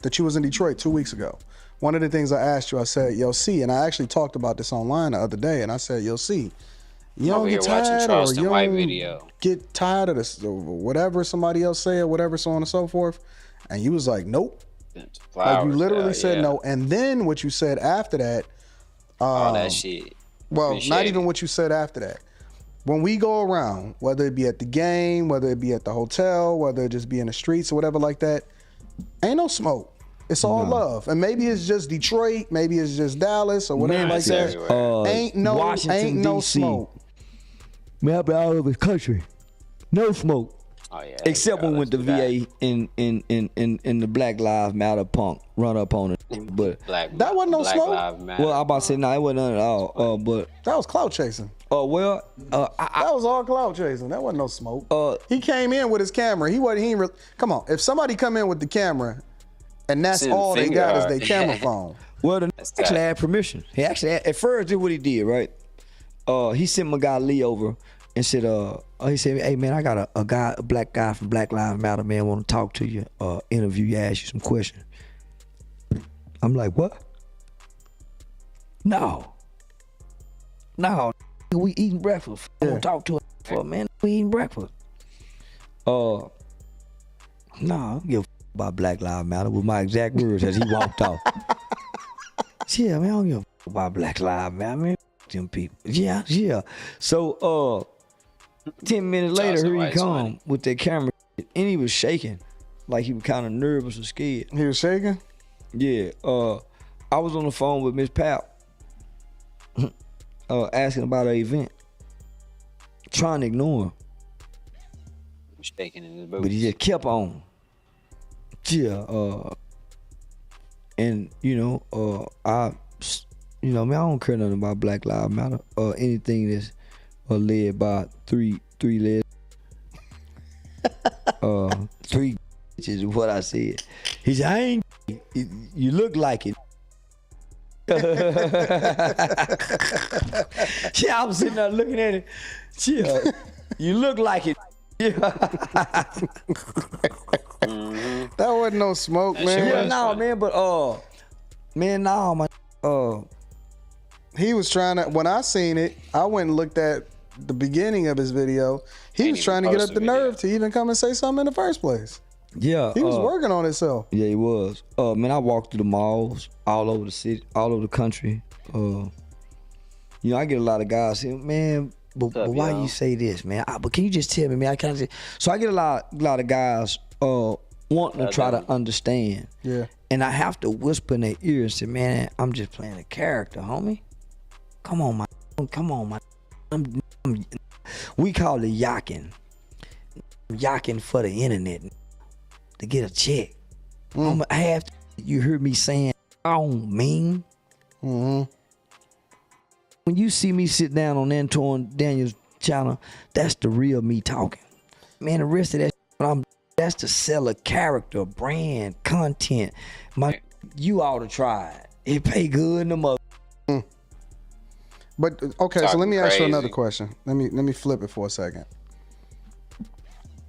that you was in Detroit 2 weeks ago, one of the things I asked you, I said, yo, see, and I actually talked about this online the other day, and I said, yo, see, you don't Over get here watching tired or Charleston you White don't video. get tired of this, or whatever somebody else said, whatever, so on and so forth. And you was like, nope. Like you Flowers, literally said yeah. no. And then what you said after that. All that shit. Well, Appreciate not even it. what you said after that. When we go around, whether it be at the game, whether it be at the hotel, whether it just be in the streets or whatever like that, ain't no smoke. It's all love. And maybe it's just Detroit, maybe it's just Dallas or whatever like that. Ain't no Washington, no D.C. smoke. Map out of the country. No smoke. Oh yeah. Except when we went to VA in the Black Lives Matter punk run up on it. But that wasn't no Black smoke. Lives Matter. well, I about to say no, it wasn't none at all. But that was clout chasing. that was all clout chasing. That wasn't no smoke. He came in with his camera. Come on. If somebody come in with the camera, and that's Send all they finger got is art. their camera phone. well, the actually had permission. He actually at first did what he did, right? He sent my guy Lee over and said, he said, hey man, I got a black guy from Black Lives Matter, man, want to talk to you, interview you, ask you some questions. I'm like, what? No, we eating breakfast. I want to talk to him for a minute. We eating breakfast. No, I don't give a about Black Lives Matter with my exact words as he walked off. Yeah, man, I don't give a about Black Lives Matter, man. Them people. Yeah. So 10 minutes later, Charleston here he White's come funny. with that camera, and he was shaking, like he was kind of nervous and scared. He was shaking? Yeah. I was on the phone with Miss Pap, asking about her event, trying to ignore him, Shaking in his boots. but he just kept on. Yeah. And man, I don't care nothing about Black Lives Matter or anything that's led by three legs. Three is what I said. He said, I ain't. You look like it. Yeah, I was sitting there looking at it. Yeah, you look like it. Yeah. That wasn't no smoke, That man. shit Yeah, was no, funny. man, but man, no, my He was trying to. When I seen it, I went and looked at the beginning of his video. He Ain't was even trying to get post up the the nerve to even come and say something in the first place. yeah, He was working on himself. Yeah, he was. Man, I walked through the malls all over the city, all over the country. You know, I get a lot of guys saying, man, but why y'all? you say this, man? But can you just tell me, man? I can't say. So I get a lot of guys wanting to try to understand. Yeah. And I have to whisper in their ear and say, man, I'm just playing a character, homie. Come on, man. We call it yakking. Yakking for the internet to get a check. I have to, you heard me saying, I don't mean. Mm-hmm. When you see me sit down on Antoine Daniels' channel, that's the real me talking. Man, the rest of that, that's to sell a character, brand, content. You ought to try it. It pay good in the mother. But okay, so Talking let me ask you crazy. another question. Let me flip it for a second.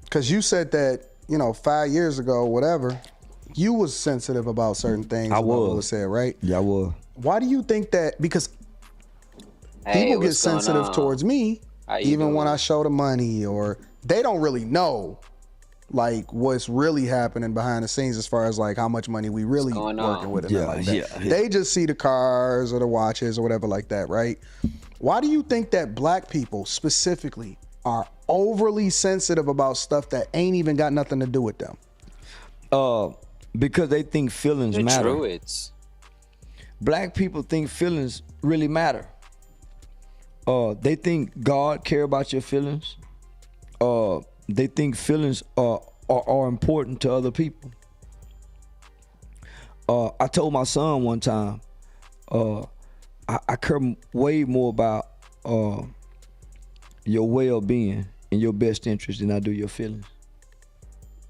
Because you said that 5 years ago, whatever, you was sensitive about certain things. I about what was. was said, right? Yeah, I was. Why do you think that? Because Hey, people get what's going sensitive on? towards me, How you even when doing? I show the money, or they don't really know like what's really happening behind the scenes as far as like how much money we really going working on? with and Yeah, like that. yeah. They just see the cars or the watches or whatever like that, right? Why do you think that black people specifically are overly sensitive about stuff that ain't even got nothing to do with them? Because they think feelings The matter. Druids. Black people think feelings really matter. They think God care about your feelings. They think feelings are important to other people. I told my son one time, I care way more about your well-being and your best interest than I do your feelings.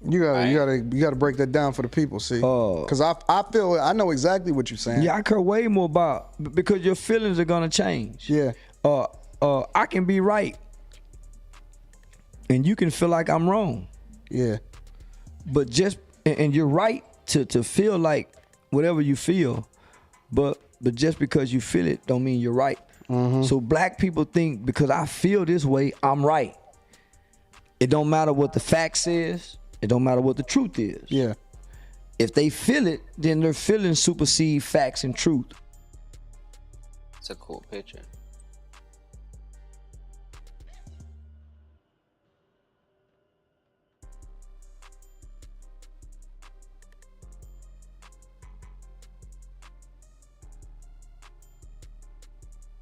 You gotta break that down for the people, see? Because I know exactly what you're saying. Yeah, I care way more about, because your feelings are gonna change. Yeah. I can be right, and you can feel like I'm wrong. Yeah. But and you're right to feel like whatever you feel, but just because you feel it don't mean you're right. Mm-hmm. So black people think because I feel this way, I'm right. It don't matter what the fact says. It don't matter what the truth is. Yeah. If they feel it, then their feelings supersede facts and truth. It's a cool picture.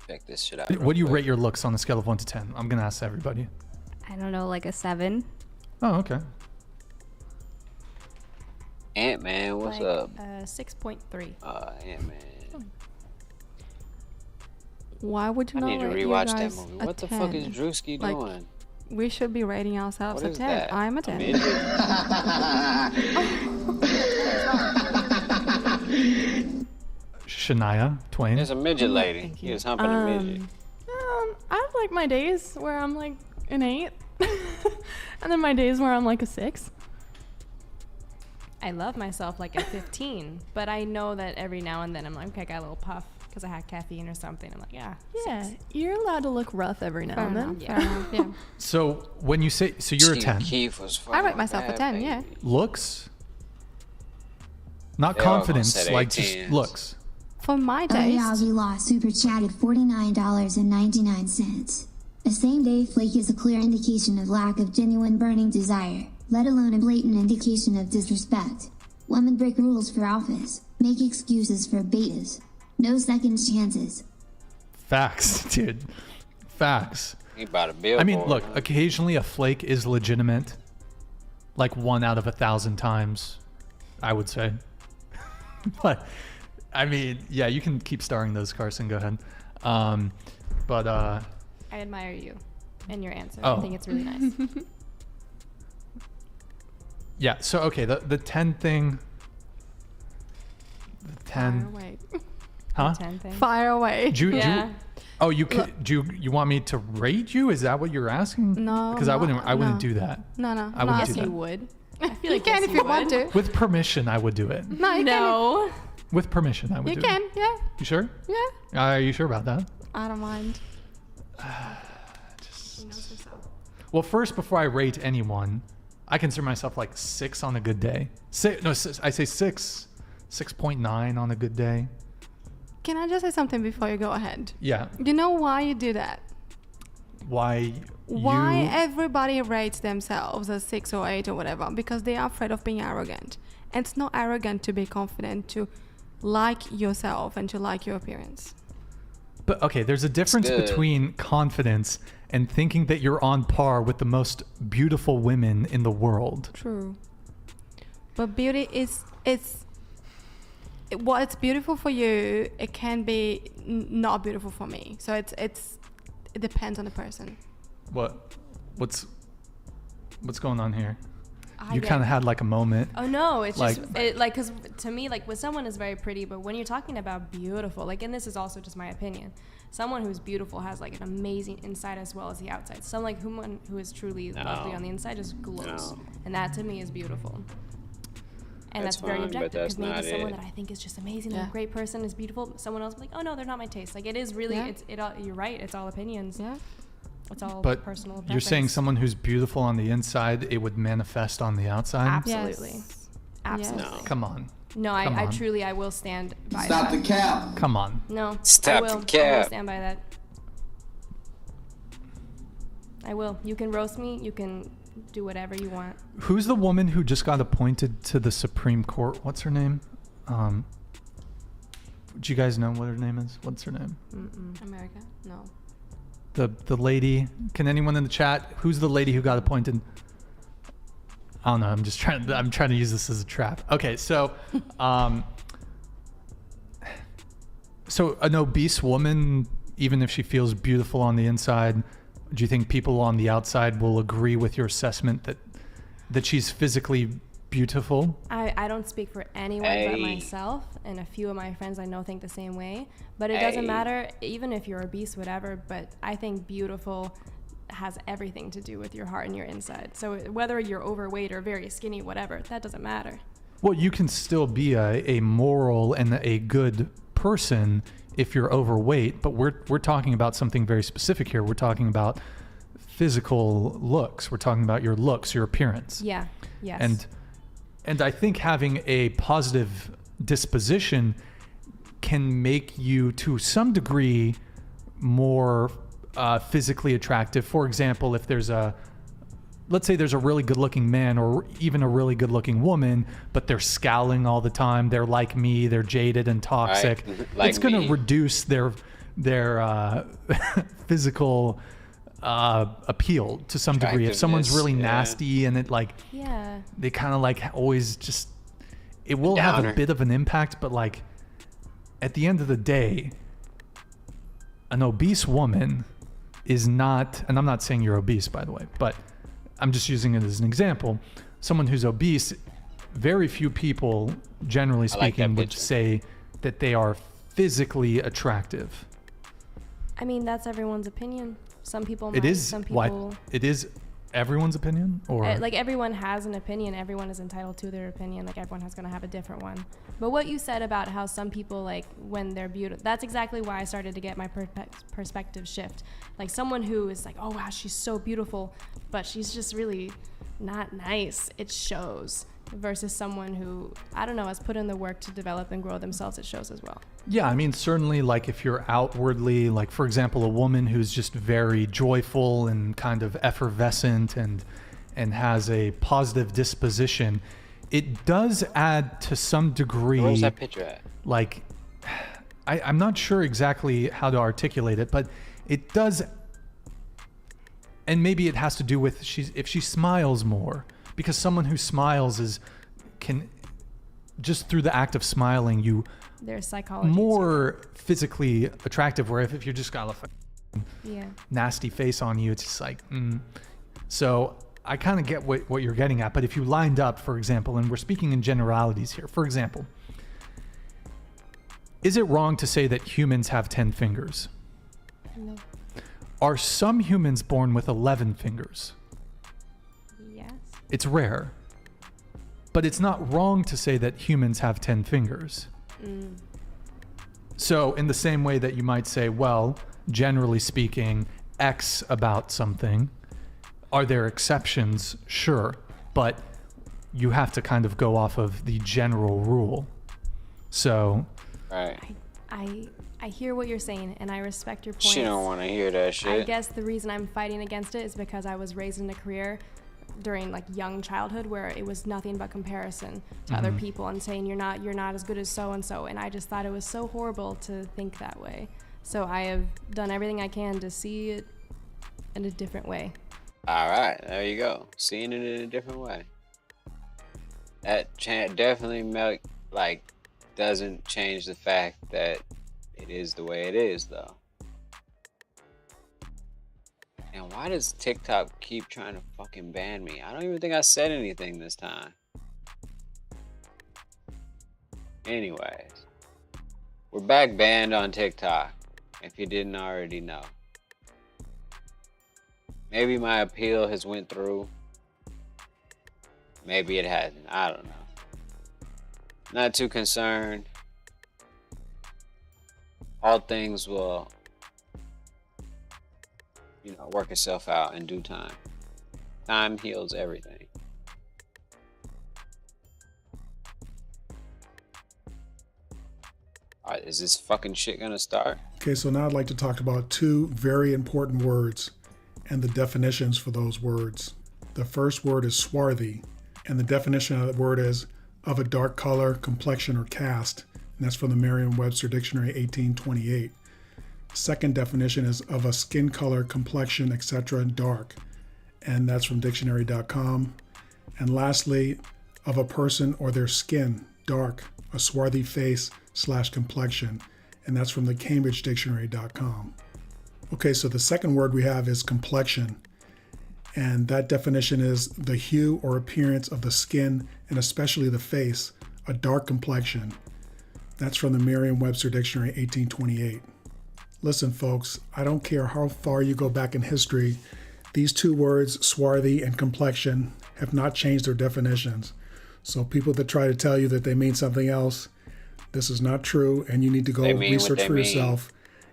Check this shit out. What do you rate your looks on a scale of 1 to 10? I'm gonna ask everybody. I don't know, like a 7. Oh, okay. Ant-Man, what's up? 6.3. Ant-Man. Why would you I not need to rate you rewatch that guys movie. a What the fuck is 10? Drewski Like, doing? We should be rating ourselves What a is 10. that? I'm a 10. Shania Twain. There's a midget lady. He was humping a midget. I have like my days where I'm like an 8, and then my days where I'm like a 6. I love myself like at 15, but I know that every now and then I'm like, okay, I got a little puff because I had caffeine or something. I'm like, yeah. Yeah, 6. you're allowed to look rough every now Fair and then. enough, yeah. Yeah. So when you say, so you're a Steve 10. Keef was I rate fucking myself a bad, 10, baby. yeah. Looks? Not They all gonna confidence, say they like just 10s. looks. For my Oh taste. yeah, we lost super chatted $49.99. A same-day flake is a clear indication of lack of genuine burning desire, let alone a blatant indication of disrespect. Women break rules for alphas, make excuses for betas. No second chances. Facts, dude. Facts. He bought a billboard. I mean, look, occasionally a flake is legitimate. Like 1 out of 1,000 times, I would say. But, I mean, yeah, you can keep starring those, Carson. Go ahead. But, I admire you and your answer. Oh. I think it's really nice. yeah, so, okay, the 10 thing. The 10. Fire away. Huh? 10 thing. Fire away. Oh, you want me to rate you? Is that what you're asking? No, because I wouldn't do that. No. I wouldn't not do you that. would. I feel like you can yes, if you want to. With permission, I would do it. No, you No. With permission, I would can. do You can, it. yeah. You sure? Yeah. Are you sure about that? I don't mind. She knows herself. Well, first, before I rate anyone, I consider myself like 6 on a good day. I say 6.9 on a good day. Can I just say something before you go ahead? Yeah. You know why you do that? Why Everybody rates themselves as 6 or 8 or whatever? Because they are afraid of being arrogant. And it's not arrogant to be confident, to like yourself and to like your appearance. But okay, there's a difference between confidence and thinking that you're on par with the most beautiful women in the world. True. But beauty is, while it's beautiful for you, it can be not beautiful for me. So it depends on the person. What's going on here? You get- kind of had like a moment. Oh no, it's Like- just because to me, like, when someone is very pretty, but when you're talking about beautiful, like, and this is also just my opinion, someone who's beautiful has like an amazing inside as well as the outside. Someone who is truly lovely on the inside just glows, and that to me is beautiful. And that's very fine, but objective, that's because maybe not someone it. that I think is just amazing and Yeah. a great person is beautiful. Someone else will be like, oh no, they're not my taste. Like, it is really, Yeah. you're right. It's all opinions. Yeah. It's all But personal preference. you're saying someone who's beautiful on the inside, it would manifest on the outside? Absolutely. Yes. Absolutely. Yes. Come on. No, Come I on. truly, I will stand by Stop that. the cap. Come on. No, Stop I will. the cap. I will stand by that. I will. You can roast me. You can do whatever you want. Who's the woman who just got appointed to the Supreme Court? What's her name? Do you guys know what her name is? What's her name? America? No. The lady. Can anyone in the chat? Who's the lady who got appointed? I don't know. I'm trying to use this as a trap. Okay, so so an obese woman, even if she feels beautiful on the inside, do you think people on the outside will agree with your assessment that she's physically beautiful? I don't speak for anyone but myself, and a few of my friends I know think the same way. But it doesn't matter, even if you're obese, whatever. But I think beautiful has everything to do with your heart and your inside. So whether you're overweight or very skinny, whatever, that doesn't matter. Well, you can still be a moral and a good person if you're overweight, but we're talking about something very specific here. We're talking about physical looks. We're talking about your looks, your appearance. Yeah. Yes. And I think having a positive disposition can make you, to some degree, more physically attractive. For example, if let's say there's a really good-looking man or even a really good-looking woman, but they're scowling all the time. They're like me. They're jaded and toxic. Like it's going to me. reduce their physical appeal to some degree. If someone's really Attractiveness, yeah. nasty and it like, Yeah. they kind of like always just, it will have a Downer. bit of an impact, but like at the end of the day, an obese woman is not, and I'm not saying you're obese, by the way, but I'm just using it as an example. Someone who's obese, very few people, generally I like that speaking, would picture. say that they are physically attractive. I mean, that's everyone's opinion. Some people It might, is some why people... it is everyone's opinion, or like, everyone has an opinion. Everyone is entitled to their opinion. Like, everyone has going to have a different one. But what you said about how some people, like, when they're beautiful, that's exactly why I started to get my perspective shift. Like, someone who is like, oh wow, she's so beautiful, but she's just really not nice. It shows. Versus someone who, I don't know, has put in the work to develop and grow themselves. It shows as well. yeah, I mean, certainly, like if you're outwardly, like for example, a woman who's just very joyful and kind of effervescent and has a positive disposition, it does add to some degree. Where's that picture at? Like, I'm not sure exactly how to articulate it, but it does, and maybe it has to do with if she smiles more, because someone who smiles can just through the act of smiling, you There's psychology. more physically attractive. Where if you just got a Yeah. nasty face on you, it's just like, So I kind of get what you're getting at, but if you lined up, for example, and we're speaking in generalities here, for example, is it wrong to say that humans have 10 fingers? No. Are some humans born with 11 fingers? Yes. It's rare. But it's not wrong to say that humans have 10 fingers. So in the same way that you might say, well, generally speaking, X about something, are there exceptions? Sure. But you have to kind of go off of the general rule. So... Right. I hear what you're saying, and I respect your points. She don't want to hear that shit. I guess the reason I'm fighting against it is because I was raised in a career during like young childhood where it was nothing but comparison to other people and saying you're not as good as so and so, and I just thought it was so horrible to think that way. So I have done everything I can to see it in a different way. All right, there you go. Seeing it in a different way. That definitely doesn't change the fact that it is the way it is, though. And why does TikTok keep trying to fucking ban me? I don't even think I said anything this time. Anyways, we're back banned on TikTok, if you didn't already know. Maybe my appeal has went through. Maybe it hasn't. I don't know. Not too concerned. All things will, work itself out in due time. Time heals everything. All right, is this fucking shit gonna start? Okay, so now I'd like to talk about two very important words and the definitions for those words. The first word is swarthy, and the definition of that word is of a dark color, complexion, or cast. And that's from the Merriam-Webster Dictionary 1828. Second definition is of a skin color, complexion, etc., dark. And that's from dictionary.com. And lastly, of a person or their skin, dark, a swarthy face / complexion. And that's from the cambridgedictionary.com. Okay, so the second word we have is complexion. And that definition is the hue or appearance of the skin and especially the face, a dark complexion. That's from the Merriam-Webster Dictionary 1828. Listen, folks, I don't care how far you go back in history, these two words, swarthy and complexion, have not changed their definitions. So people that try to tell you that they mean something else, this is not true, and you need to go research for yourself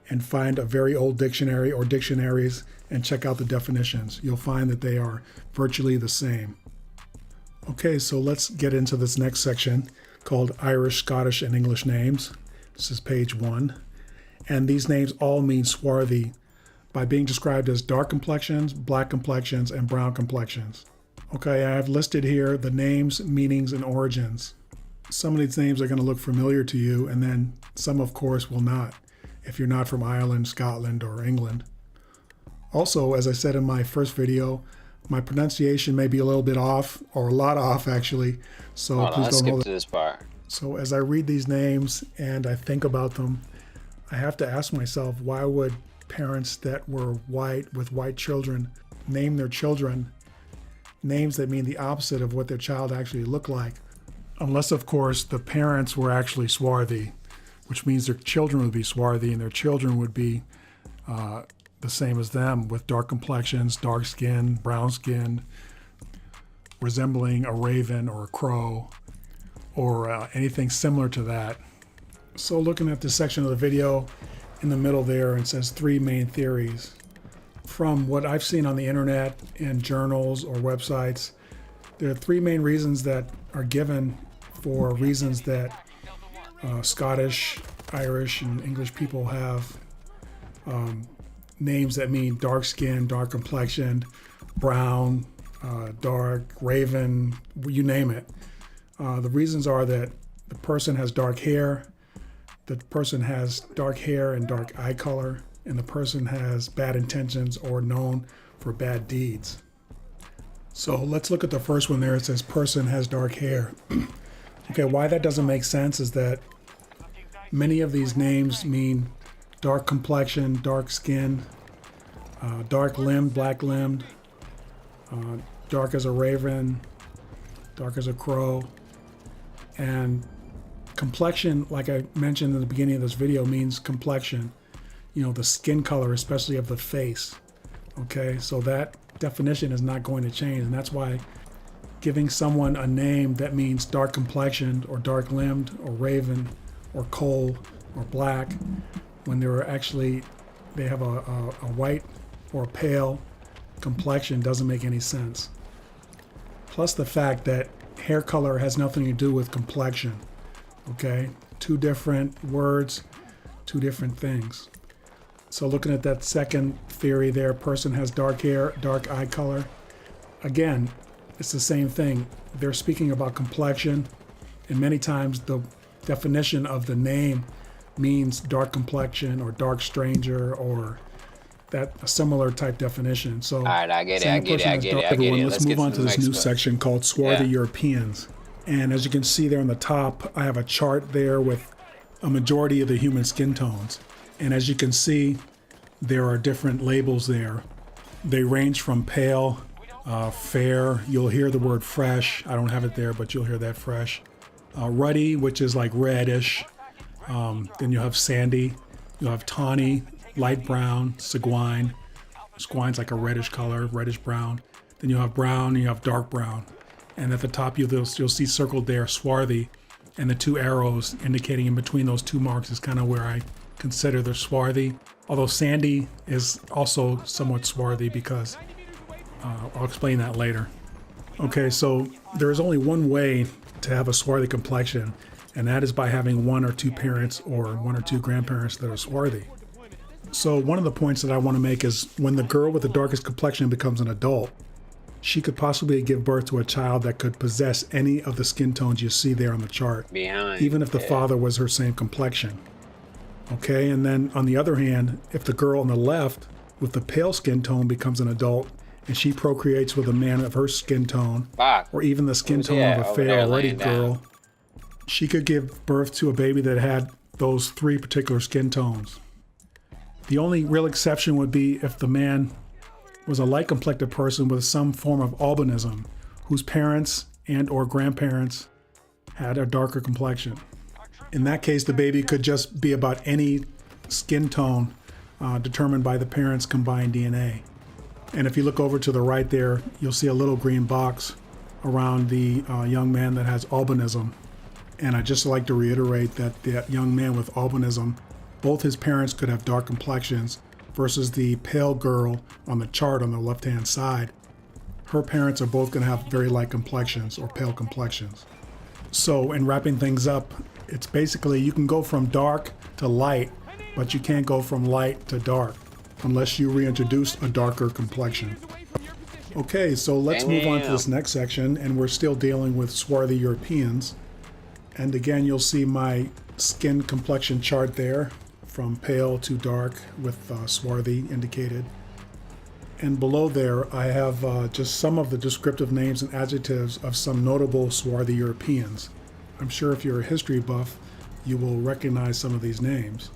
and find a very old dictionary or dictionaries and check out the definitions. You'll find that they are virtually the same. Okay, so let's get into this next section called Irish, Scottish, and English names. This is page 1. And these names all mean swarthy by being described as dark complexions, black complexions, and brown complexions. Okay, I have listed here the names, meanings, and origins. Some of these names are going to look familiar to you, and then some, of course, will not, if you're not from Ireland, Scotland, or England. Also, as I said in my first video, my pronunciation may be a little bit off, or a lot off actually, so please don't hold it. This part. So as I read these names and I think about them, I have to ask myself, why would parents that were white with white children name their children names that mean the opposite of what their child actually looked like? Unless, of course, the parents were actually swarthy, which means their children would be swarthy and their children would be the same as them, with dark complexions, dark skin, brown skin, resembling a raven or a crow or anything similar to that. So looking at this section of the video in the middle there, it says 3 main theories. From what I've seen on the internet in journals or websites, there are 3 main reasons that are given for reasons that Scottish, Irish, and English people have names that mean dark skin, dark complexioned, brown, dark, raven, you name it. The reasons are that the person has dark hair, the person has dark hair and dark eye color, and the person has bad intentions or known for bad deeds. So let's look at the first one there. It says person has dark hair. Okay, why that doesn't make sense is that many of these names mean dark complexion, dark skin, dark limbed, black limbed, dark as a raven, dark as a crow. And complexion, like I mentioned in the beginning of this video, means complexion, the skin color, especially of the face. Okay, so that definition is not going to change, and that's why giving someone a name that means dark complexioned or dark limbed or raven or coal or black when they have a white or a pale complexion doesn't make any sense. Plus the fact that hair color has nothing to do with complexion. Okay? Two different words, two different things. So looking at that second theory there, person has dark hair, dark eye color. Again, it's the same thing. They're speaking about complexion, and many times the definition of the name means dark complexion or dark stranger or that a similar type definition. So, all right, I get it. Everyone, let's move on to this new section called Swarthy Europeans. And as you can see there on the top, I have a chart there with a majority of the human skin tones. And as you can see, there are different labels there. They range from pale, fair. You'll hear the word fresh. I don't have it there, but you'll hear that fresh. Ruddy, which is like reddish. Then you have sandy. You'll have tawny, light brown, seguin. Seguin's like a reddish color, reddish brown. Then you have brown, and you have dark brown. And at the top, you'll see circled there, swarthy. And the two arrows indicating in between those two marks is kind of where I consider they're swarthy. Although sandy is also somewhat swarthy because I'll explain that later. Okay, so there is only one way to have a swarthy complexion, and that is by having one or two parents or one or two grandparents that are swarthy. So one of the points that I want to make is when the girl with the darkest complexion becomes an adult, she could possibly give birth to a child that could possess any of the skin tones you see there on the chart, even if the father was her same complexion. Okay, and then on the other hand, if the girl on the left with the pale skin tone becomes an adult and she procreates with a man of her skin tone, or even the skin tone of a fair or ruddy girl, she could give birth to a baby that had those three particular skin tones. The only real exception would be if the man was a light-complected person with some form of albinism, whose parents and or grandparents had a darker complexion. In that case, the baby could just be about any skin tone determined by the parents' combined DNA. And if you look over to the right there, you'll see a little green box around the young man that has albinism. And I'd just like to reiterate that that young man with albinism, both his parents could have dark complexions versus the pale girl on the chart on the left-hand side. Her parents are both going to have very light complexions or pale complexions. So in wrapping things up, it's basically you can go from dark to light, but you can't go from light to dark unless you reintroduce a darker complexion. Okay, so let's move on to this next section, and we're still dealing with swarthy Europeans. And again, you'll see my skin complexion chart there, from pale to dark with swarthy indicated. And below there, I have just some of the descriptive names and adjectives of some notable swarthy Europeans. I'm sure if you're a history buff, you will recognize some of these names.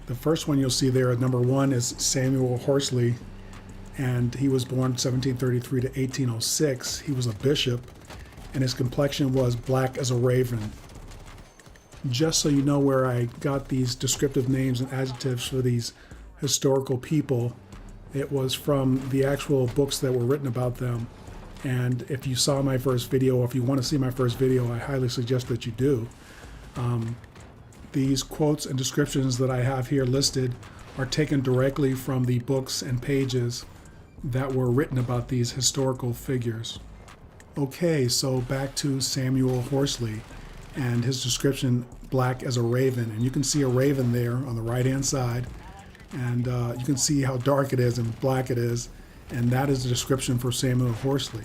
The first one you'll see there, number one, is Samuel Horsley, and he was born 1733 to 1806. He was a bishop, and his complexion was black as a raven. Just so you know where I got these descriptive names and adjectives for these historical people, it was from the actual books that were written about them. And if you saw my first video, or if you want to see my first video, I highly suggest that you do. These quotes and descriptions that I have here listed are taken directly from the books and pages that were written about these historical figures. Okay, so back to Samuel Horsley and his description, black as a raven. And you can see a raven there on the right-hand side. And you can see how dark it is and black it is. And that is the description for Samuel Horsley.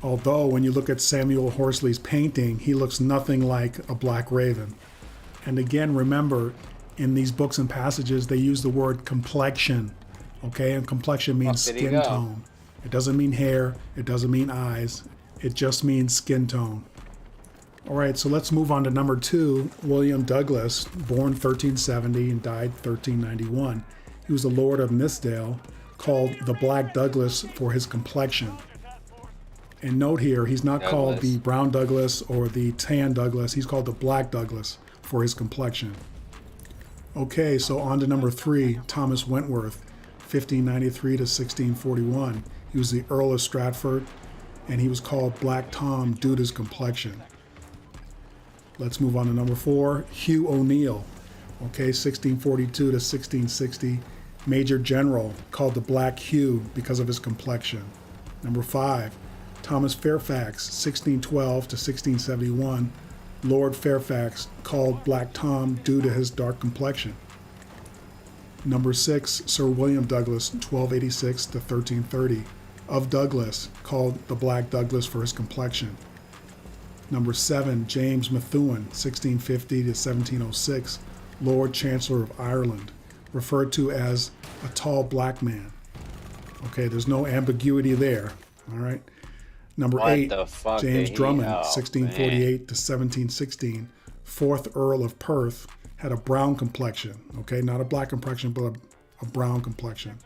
Although when you look at Samuel Horsley's painting, he looks nothing like a black raven. And again, remember, in these books and passages, they use the word complexion. Okay, and complexion means skin tone. It doesn't mean hair, it doesn't mean eyes, it just means skin tone. All right, so let's move on to number two, William Douglas, born 1370 and died 1391. He was the Lord of Nithsdale, called the Black Douglas for his complexion. And note here, he's not called the Brown Douglas or the Tan Douglas, he's called the Black Douglas for his complexion. Okay, so on to number three, Thomas Wentworth, 1593 to 1641. He was the Earl of Stratford, and he was called Black Tom due to his complexion. Let's move on to number 4, Hugh O'Neill. Okay, 1642 to 1660, Major General, called the Black Hugh because of his complexion. Number 5, Thomas Fairfax, 1612 to 1671, Lord Fairfax, called Black Tom due to his dark complexion. Number 6, Sir William Douglas, 1286 to 1330, of Douglas, called the Black Douglas for his complexion. Number 7, James Methuen, 1650 to 1706, Lord Chancellor of Ireland, referred to as a tall black man. Okay, there's no ambiguity there, all right? Number What 8, the fuck James did he- Drummond, oh, 1648 to 1716, 4th Earl of Perth, had a brown complexion, okay? Not a black complexion, but a brown complexion.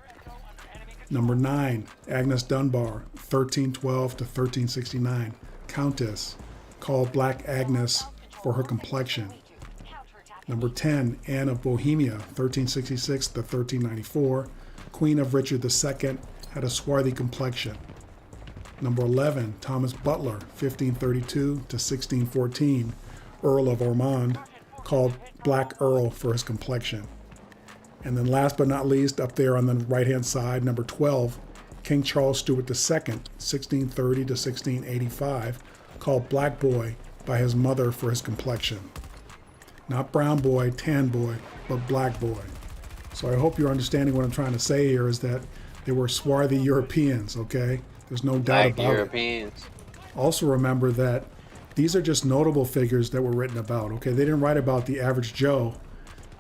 Number 9, Agnes Dunbar, 1312 to 1369, Countess, called Black Agnes for her complexion. Number 10, Anne of Bohemia, 1366 to 1394, Queen of Richard II, had a swarthy complexion. Number 11, Thomas Butler, 1532 to 1614, Earl of Ormond, called Black Earl for his complexion. And then last but not least, up there on the right-hand side, number 12, King Charles Stuart II, 1630 to 1685, called Black Boy by his mother for his complexion. Not brown boy, tan boy, but black boy. So I hope you're understanding what I'm trying to say here is that they were swarthy Europeans, okay? There's no doubt Black about Europeans. it. Also remember that these are just notable figures that were written about, okay? They didn't write about the average Joe,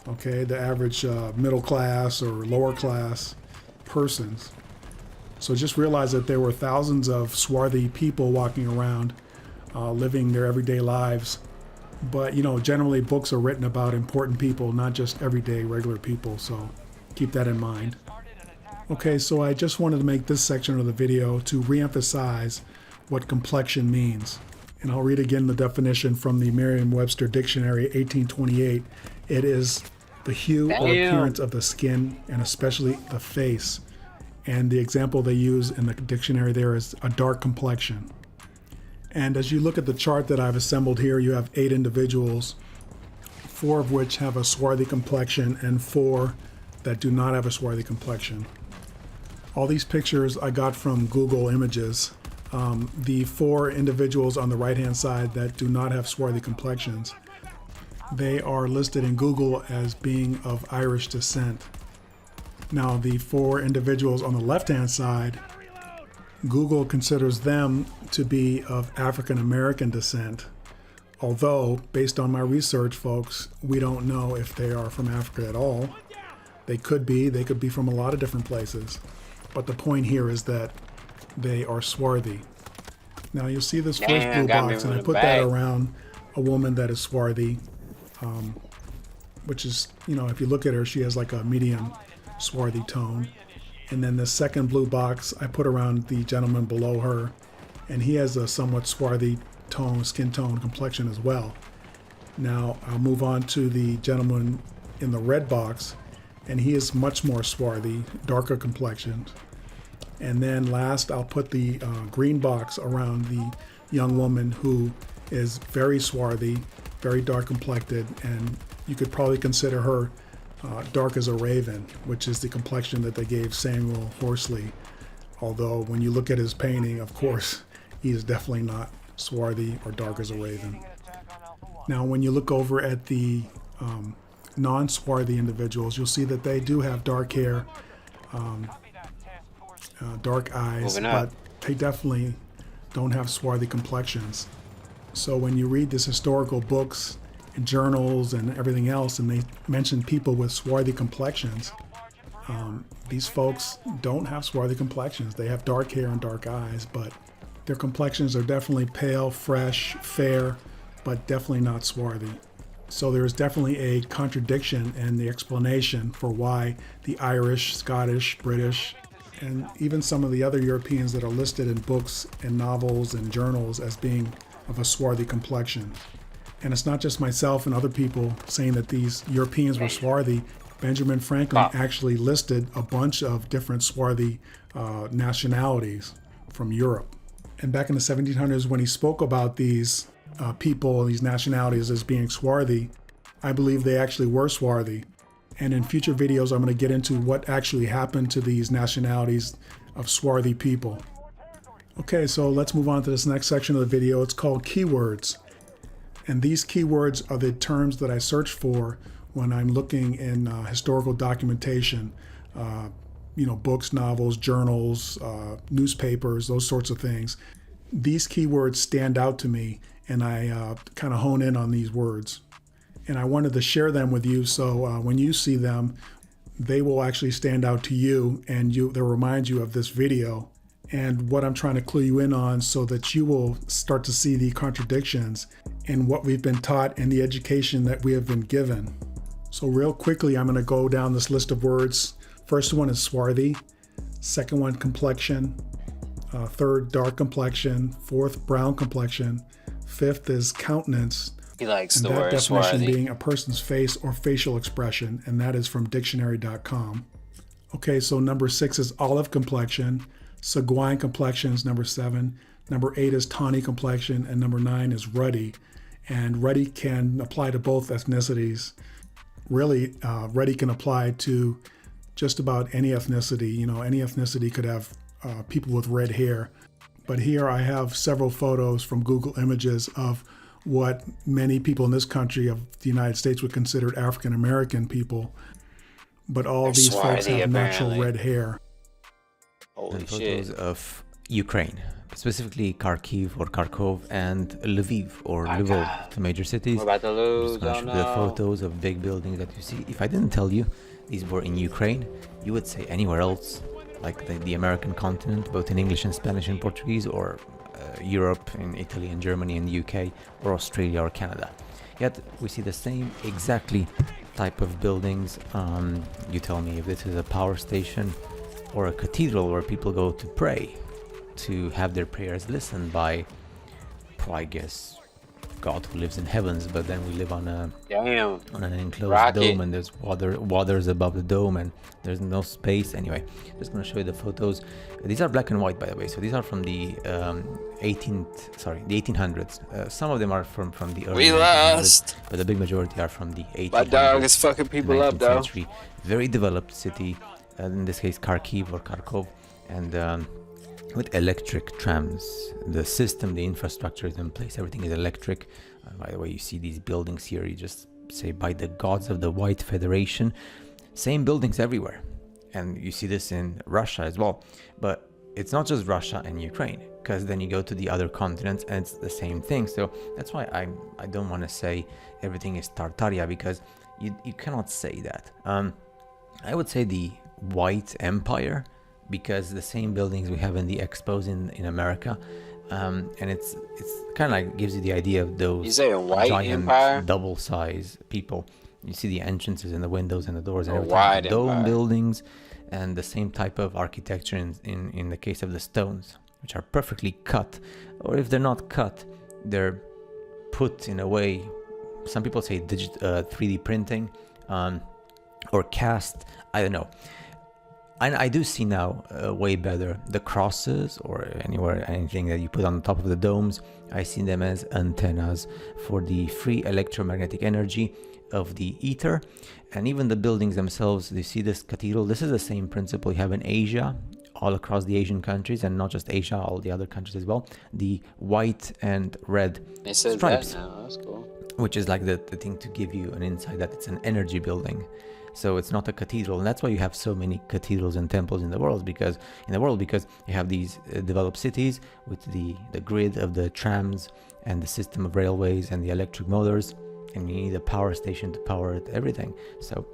okay? The average middle class or lower class persons. So just realize that there were thousands of swarthy people walking around, living their everyday lives. But, you know, generally books are written about important people, not just everyday regular people. So keep that in mind. Okay, so I just wanted to make this section of the video to reemphasize what complexion means. And I'll read again the definition from the Merriam-Webster Dictionary, 1828. It is the hue or appearance of the skin, and especially the face. And the example they use in the dictionary there is a dark complexion. And as you look at the chart that I've assembled here, you have 8 individuals, 4 of which have a swarthy complexion and 4 that do not have a swarthy complexion. All these pictures I got from Google Images. The 4 individuals on the right-hand side that do not have swarthy complexions, they are listed in Google as being of Irish descent. Now, the 4 individuals on the left-hand side, Google considers them to be of African American descent. Although, based on my research, folks, we don't know if they are from Africa at all. They could be from a lot of different places. But the point here is that they are swarthy. Now you'll see this first blue box, and I put that around a woman that is swarthy, which is, you know, if you look at her, she has like a medium swarthy tone. And then the second blue box I put around the gentleman below her, and he has a somewhat swarthy tone, skin tone, complexion as well. Now I'll move on to the gentleman in the red box, and he is much more swarthy, darker complexioned. And then last, I'll put the green box around the young woman who is very swarthy, very dark complected, and you could probably consider her dark as a raven, which is the complexion that they gave Samuel Horsley. Although when you look at his painting, of course, he is definitely not swarthy or dark as a raven. Now, when you look over at the non-swarthy individuals, you'll see that they do have dark hair, dark eyes, but they definitely don't have swarthy complexions. So when you read these historical books and journals and everything else, and they mention people with swarthy complexions, these folks don't have swarthy complexions. They have dark hair and dark eyes, but their complexions are definitely pale, fresh, fair, but definitely not swarthy. So there is definitely a contradiction in the explanation for why the Irish, Scottish, British, and even some of the other Europeans that are listed in books and novels and journals as being of a swarthy complexion. And it's not just myself and other people saying that these Europeans were swarthy. Benjamin Franklin actually listed a bunch of different swarthy nationalities from Europe. And back in the 1700s, when he spoke about these people, these nationalities as being swarthy, I believe they actually were swarthy. And in future videos, I'm going to get into what actually happened to these nationalities of swarthy people. Okay, so let's move on to this next section of the video. It's called keywords. And these keywords are the terms that I search for when I'm looking in historical documentation, books, novels, journals, newspapers, those sorts of things. These keywords stand out to me, and I kind of hone in on these words. And I wanted to share them with you, so when you see them, they will actually stand out to you, and they'll remind you of this video and what I'm trying to clue you in on, so that you will start to see the contradictions in what we've been taught and the education that we have been given. So real quickly, I'm going to go down this list of words. First one is swarthy. Second one, complexion. Third, dark complexion. Fourth, brown complexion. Fifth is countenance. He likes and the that word definition swarthy. being a person's face or facial expression, and that is from dictionary.com. Okay, so number 6 is olive complexion. Saguine complexion is number 7. Number 8 is tawny complexion, and number 9 is ruddy. And ruddy can apply to both ethnicities. Really, ruddy can apply to just about any ethnicity. Any ethnicity could have people with red hair. But here I have several photos from Google Images of what many people in this country of the United States would consider African American people. But all They're these folks swarthy, have natural apparently. red hair. Holy and shit. photos of Ukraine, specifically Kharkiv or Kharkov and Lviv or Lvov, the major cities. We're about to I'm lose. just gonna Oh show the no. photos of big buildings that you see. If I didn't tell you these were in Ukraine, you would say anywhere else, like the American continent, both in English and Spanish and Portuguese, or Europe, in Italy and Germany and the UK, or Australia or Canada. Yet we see the same exactly type of buildings. You tell me if this is a power station or a cathedral where people go to pray, to have their prayers listened by, I guess, God who lives in heavens, but then we live on an enclosed Rocket. dome, and there's waters above the dome, and there's no space. Anyway, just gonna show you the photos. These are black and white, by the way, so these are from the 1800s. Some of them are from the early We 1900s, lost. but the big majority are from the 1800s. My dog is fucking people up, 19th though. century. Very developed city, in this case Kharkiv or Kharkov, and with electric trams. The system, the infrastructure is in place, everything is electric. By the way, you see these buildings here, you just say, by the gods of the White Federation. Same buildings everywhere. And you see this in Russia as well. But it's not just Russia and Ukraine, because then you go to the other continents and it's the same thing. So that's why I don't want to say everything is Tartaria, because you cannot say that. I would say the White Empire, because the same buildings we have in the expos in America, and it's kind of like gives you the idea of those You say a white giant empire? double size people. You see the entrances and the windows and the doors and A everything. wide Dome empire. buildings, and the same type of architecture in the case of the stones, which are perfectly cut, or if they're not cut, they're put in a way. Some people say 3D printing, or cast. I don't know. I do see now way better the crosses, or anything that you put on the top of the domes. I see them as antennas for the free electromagnetic energy of the ether. And even the buildings themselves, you see this cathedral, this is the same principle you have in Asia, all across the Asian countries, and not just Asia, all the other countries as well. The white and red It says stripes, that now. That's cool. which is like the thing to give you an insight that it's an energy building. So it's not a cathedral, and that's why you have so many cathedrals and temples in the world, because you have these developed cities with the grid of the trams and the system of railways and the electric motors, and you need a power station to power everything. So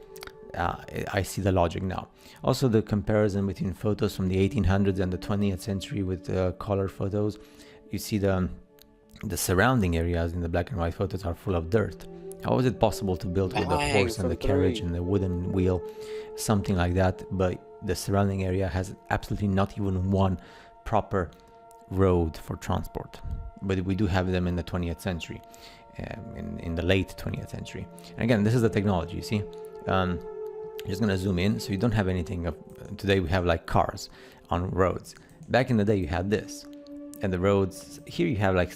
I see the logic now. Also, the comparison between photos from the 1800s and the 20th century with color photos, you see the surrounding areas in the black and white photos are full of dirt. How is it possible to build with the horse and the carriage and the wooden wheel, something like that, but the surrounding area has absolutely not even one proper road for transport? But we do have them in the 20th century, in the late 20th century. And again, this is the technology, you see. I'm just gonna zoom in, so you don't have anything of, today we have like cars on roads. Back in the day you had this. and the roads here you have like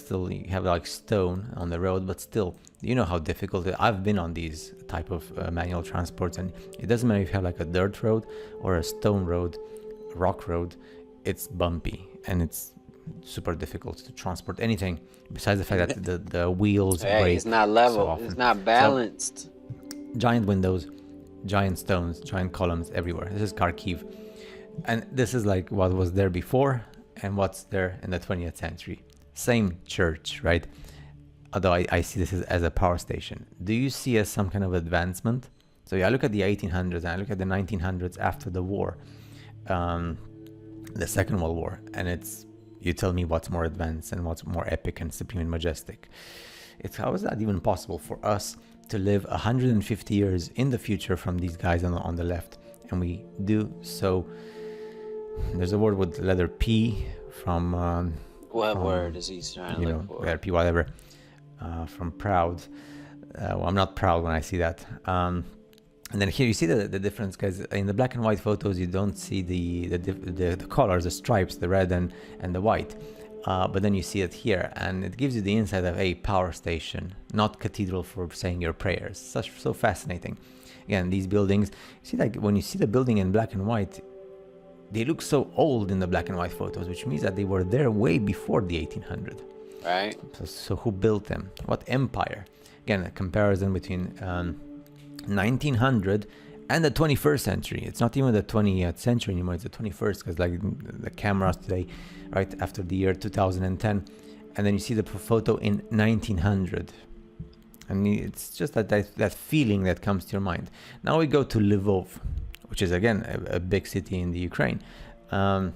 stone on the road, but still, you know how difficult I've been on these type of manual transports, and it doesn't matter if you have like a dirt road or a stone road, rock road, it's bumpy and it's super difficult to transport anything besides the fact that the wheels break. It's not level, it's not balanced. So, giant windows, giant stones, giant columns everywhere. This is Kharkiv, and this is like what was there before and what's there in the 20th century. Same church, right? Although I see this as a power station. Do you see as some kind of advancement? So yeah, I look at the 1800s and I look at the 1900s after the war, the Second World War, and you tell me what's more advanced and what's more epic and supreme and majestic. How is that even possible for us to live 150 years in the future from these guys on the left? And we do so. There's a word with the letter P from... what word is he trying to look for? Letter P, whatever. From proud. Well, I'm not proud when I see that. And then here you see the difference, guys. In the black and white photos, you don't see the colors, the stripes, the red and the white. But then you see it here, and it gives you the insight of a power station, not cathedral for saying your prayers. So fascinating. Again, these buildings, you see, like when you see the building in black and white, they look so old in the black and white photos, which means that they were there way before the 1800s. Right. So who built them? What empire? Again, a comparison between 1900 and the 21st century. It's not even the 20th century anymore, it's the 21st, because like the cameras today, right after the year 2010, and then you see the photo in 1900. I mean, it's just that feeling that comes to your mind. Now we go to Lvov, which is again a big city in the Ukraine. And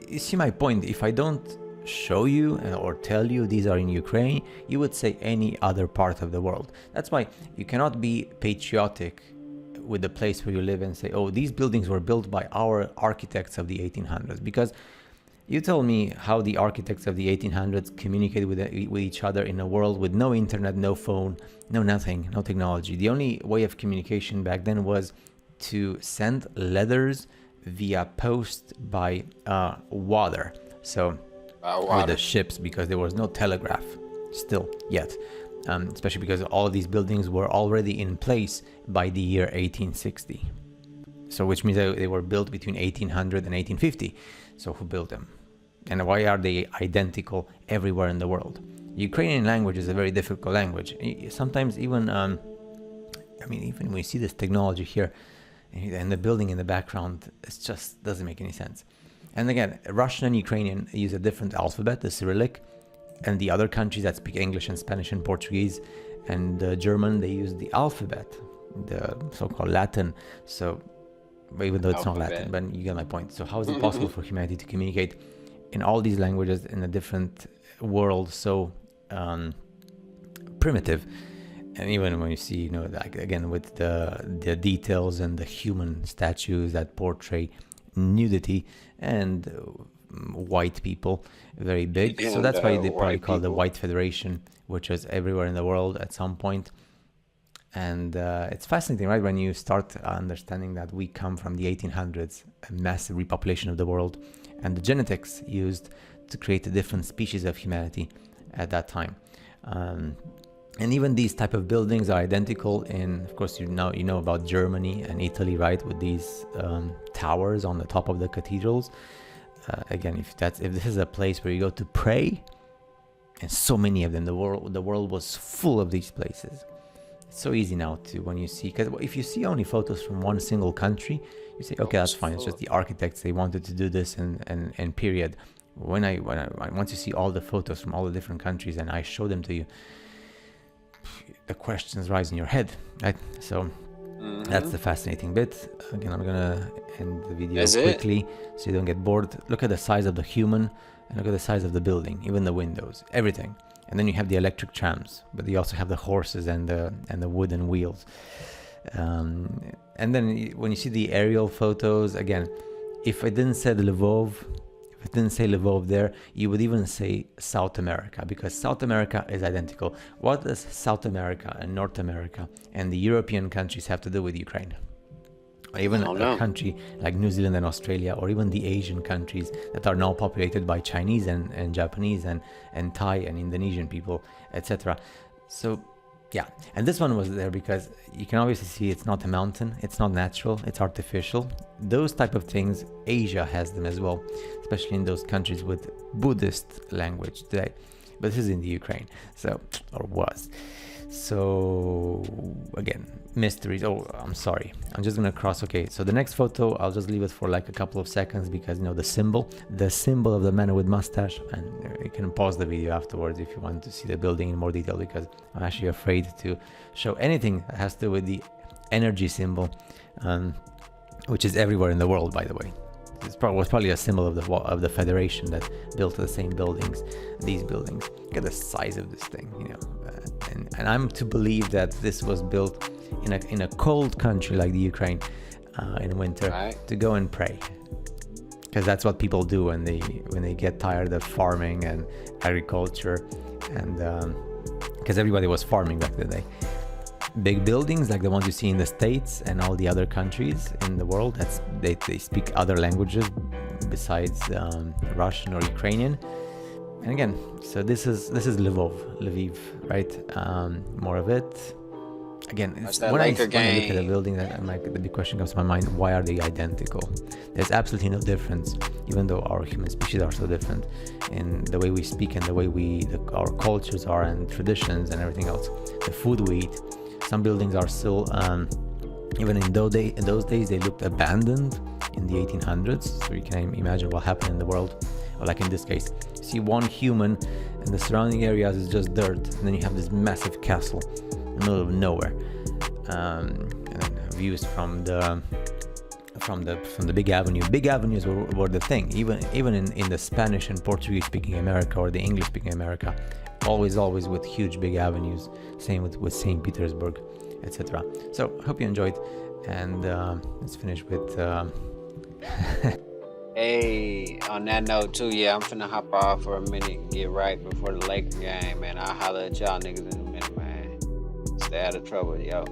you see my point. If I don't show you or tell you these are in Ukraine, you would say any other part of the world. That's why you cannot be patriotic with the place where you live and say, oh, these buildings were built by our architects of the 1800s, because you tell me how the architects of the 1800s communicated with each other in a world with no internet, no phone, no nothing, no technology. The only way of communication back then was to send letters via post by water. So with the ships, because there was no telegraph still yet, especially because all of these buildings were already in place by the year 1860. So which means they were built between 1800 and 1850. So who built them? And why are they identical everywhere in the world? Ukrainian language is a very difficult language. Sometimes even, even when we see this technology here and the building in the background, it just doesn't make any sense. And again, Russian and Ukrainian use a different alphabet, the Cyrillic, and the other countries that speak English and Spanish and Portuguese and German, they use the alphabet, the so-called Latin. So even though it's not Latin, but you get my point. So how is it possible for humanity to communicate in all these languages in a different world so primitive? And even when you see, like again with the details and the human statues that portray nudity and white people very big. So that's why they probably call the White Federation, which is everywhere in the world at some point. And it's fascinating, right? When you start understanding that we come from the 1800s, a massive repopulation of the world, and the genetics used to create a different species of humanity at that time. And even these type of buildings are identical in, of course, you know about Germany and Italy, right? With these towers on the top of the cathedrals. Again, if this is a place where you go to pray, and so many of them, the world was full of these places. It's so easy now when you see, because if you see only photos from one single country, you say, okay, that's fine. It's just the architects, they wanted to do this and period. Once you see all the photos from all the different countries and I show them to you, the questions rise in your head, right? So that's the fascinating bit. Again, I'm gonna end the video quickly so you don't get bored. Look at the size of the human and look at the size of the building, even the windows, everything. And then you have the electric trams, but you also have the horses and the wooden wheels. And then when you see the aerial photos, again, if I didn't say Lvov there, you would even say South America, because South America is identical. What does South America and North America and the European countries have to do with Ukraine? or even a country like New Zealand and Australia, or even the Asian countries that are now populated by Chinese and Japanese and Thai and Indonesian people, etc. So yeah, and this one was there because you can obviously see it's not a mountain, it's not natural, it's artificial. Those type of things, Asia has them as well, especially in those countries with Buddhist language today. But this is in the Ukraine, so, or was. So again, mysteries. Oh, I'm sorry, I'm just gonna cross. Okay, so the next photo, I'll just leave it for like a couple of seconds because, you know, the symbol of the man with mustache, and you can pause the video afterwards if you want to see the building in more detail, because I'm actually afraid to show anything that has to do with the energy symbol, which is everywhere in the world, by the way. It was probably a symbol of the Federation that built the same buildings, these buildings. Look at the size of this thing, you know. And I'm to believe that this was built in a cold country like the Ukraine in winter, to go and pray, because that's what people do when they get tired of farming and agriculture, and because everybody was farming back in the day. Big buildings like the ones you see in the States and all the other countries in the world, they speak other languages besides Russian or Ukrainian. And again, so this is Lviv, right? More of it. Again, when I look at a building, the big question comes to my mind: why are they identical? There's absolutely no difference, even though our human species are so different in the way we speak and the way our cultures are and traditions and everything else. The food we eat. Some buildings are still, even in those days, they looked abandoned in the 1800s. So you can imagine what happened in the world. Or like in this case, you see one human and the surrounding areas is just dirt. And then you have this massive castle in the middle of nowhere. And views from the big avenue. Big avenues were the thing. Even in the Spanish and Portuguese speaking America or the English speaking America. Always with huge big avenues. Same with St. Petersburg, etc. So hope you enjoyed, and let's finish with. Hey, on that note too, yeah, I'm finna hop off for a minute and get right before the Laker game, man. I'll holler at y'all niggas in a minute, man. Stay out of trouble, yo.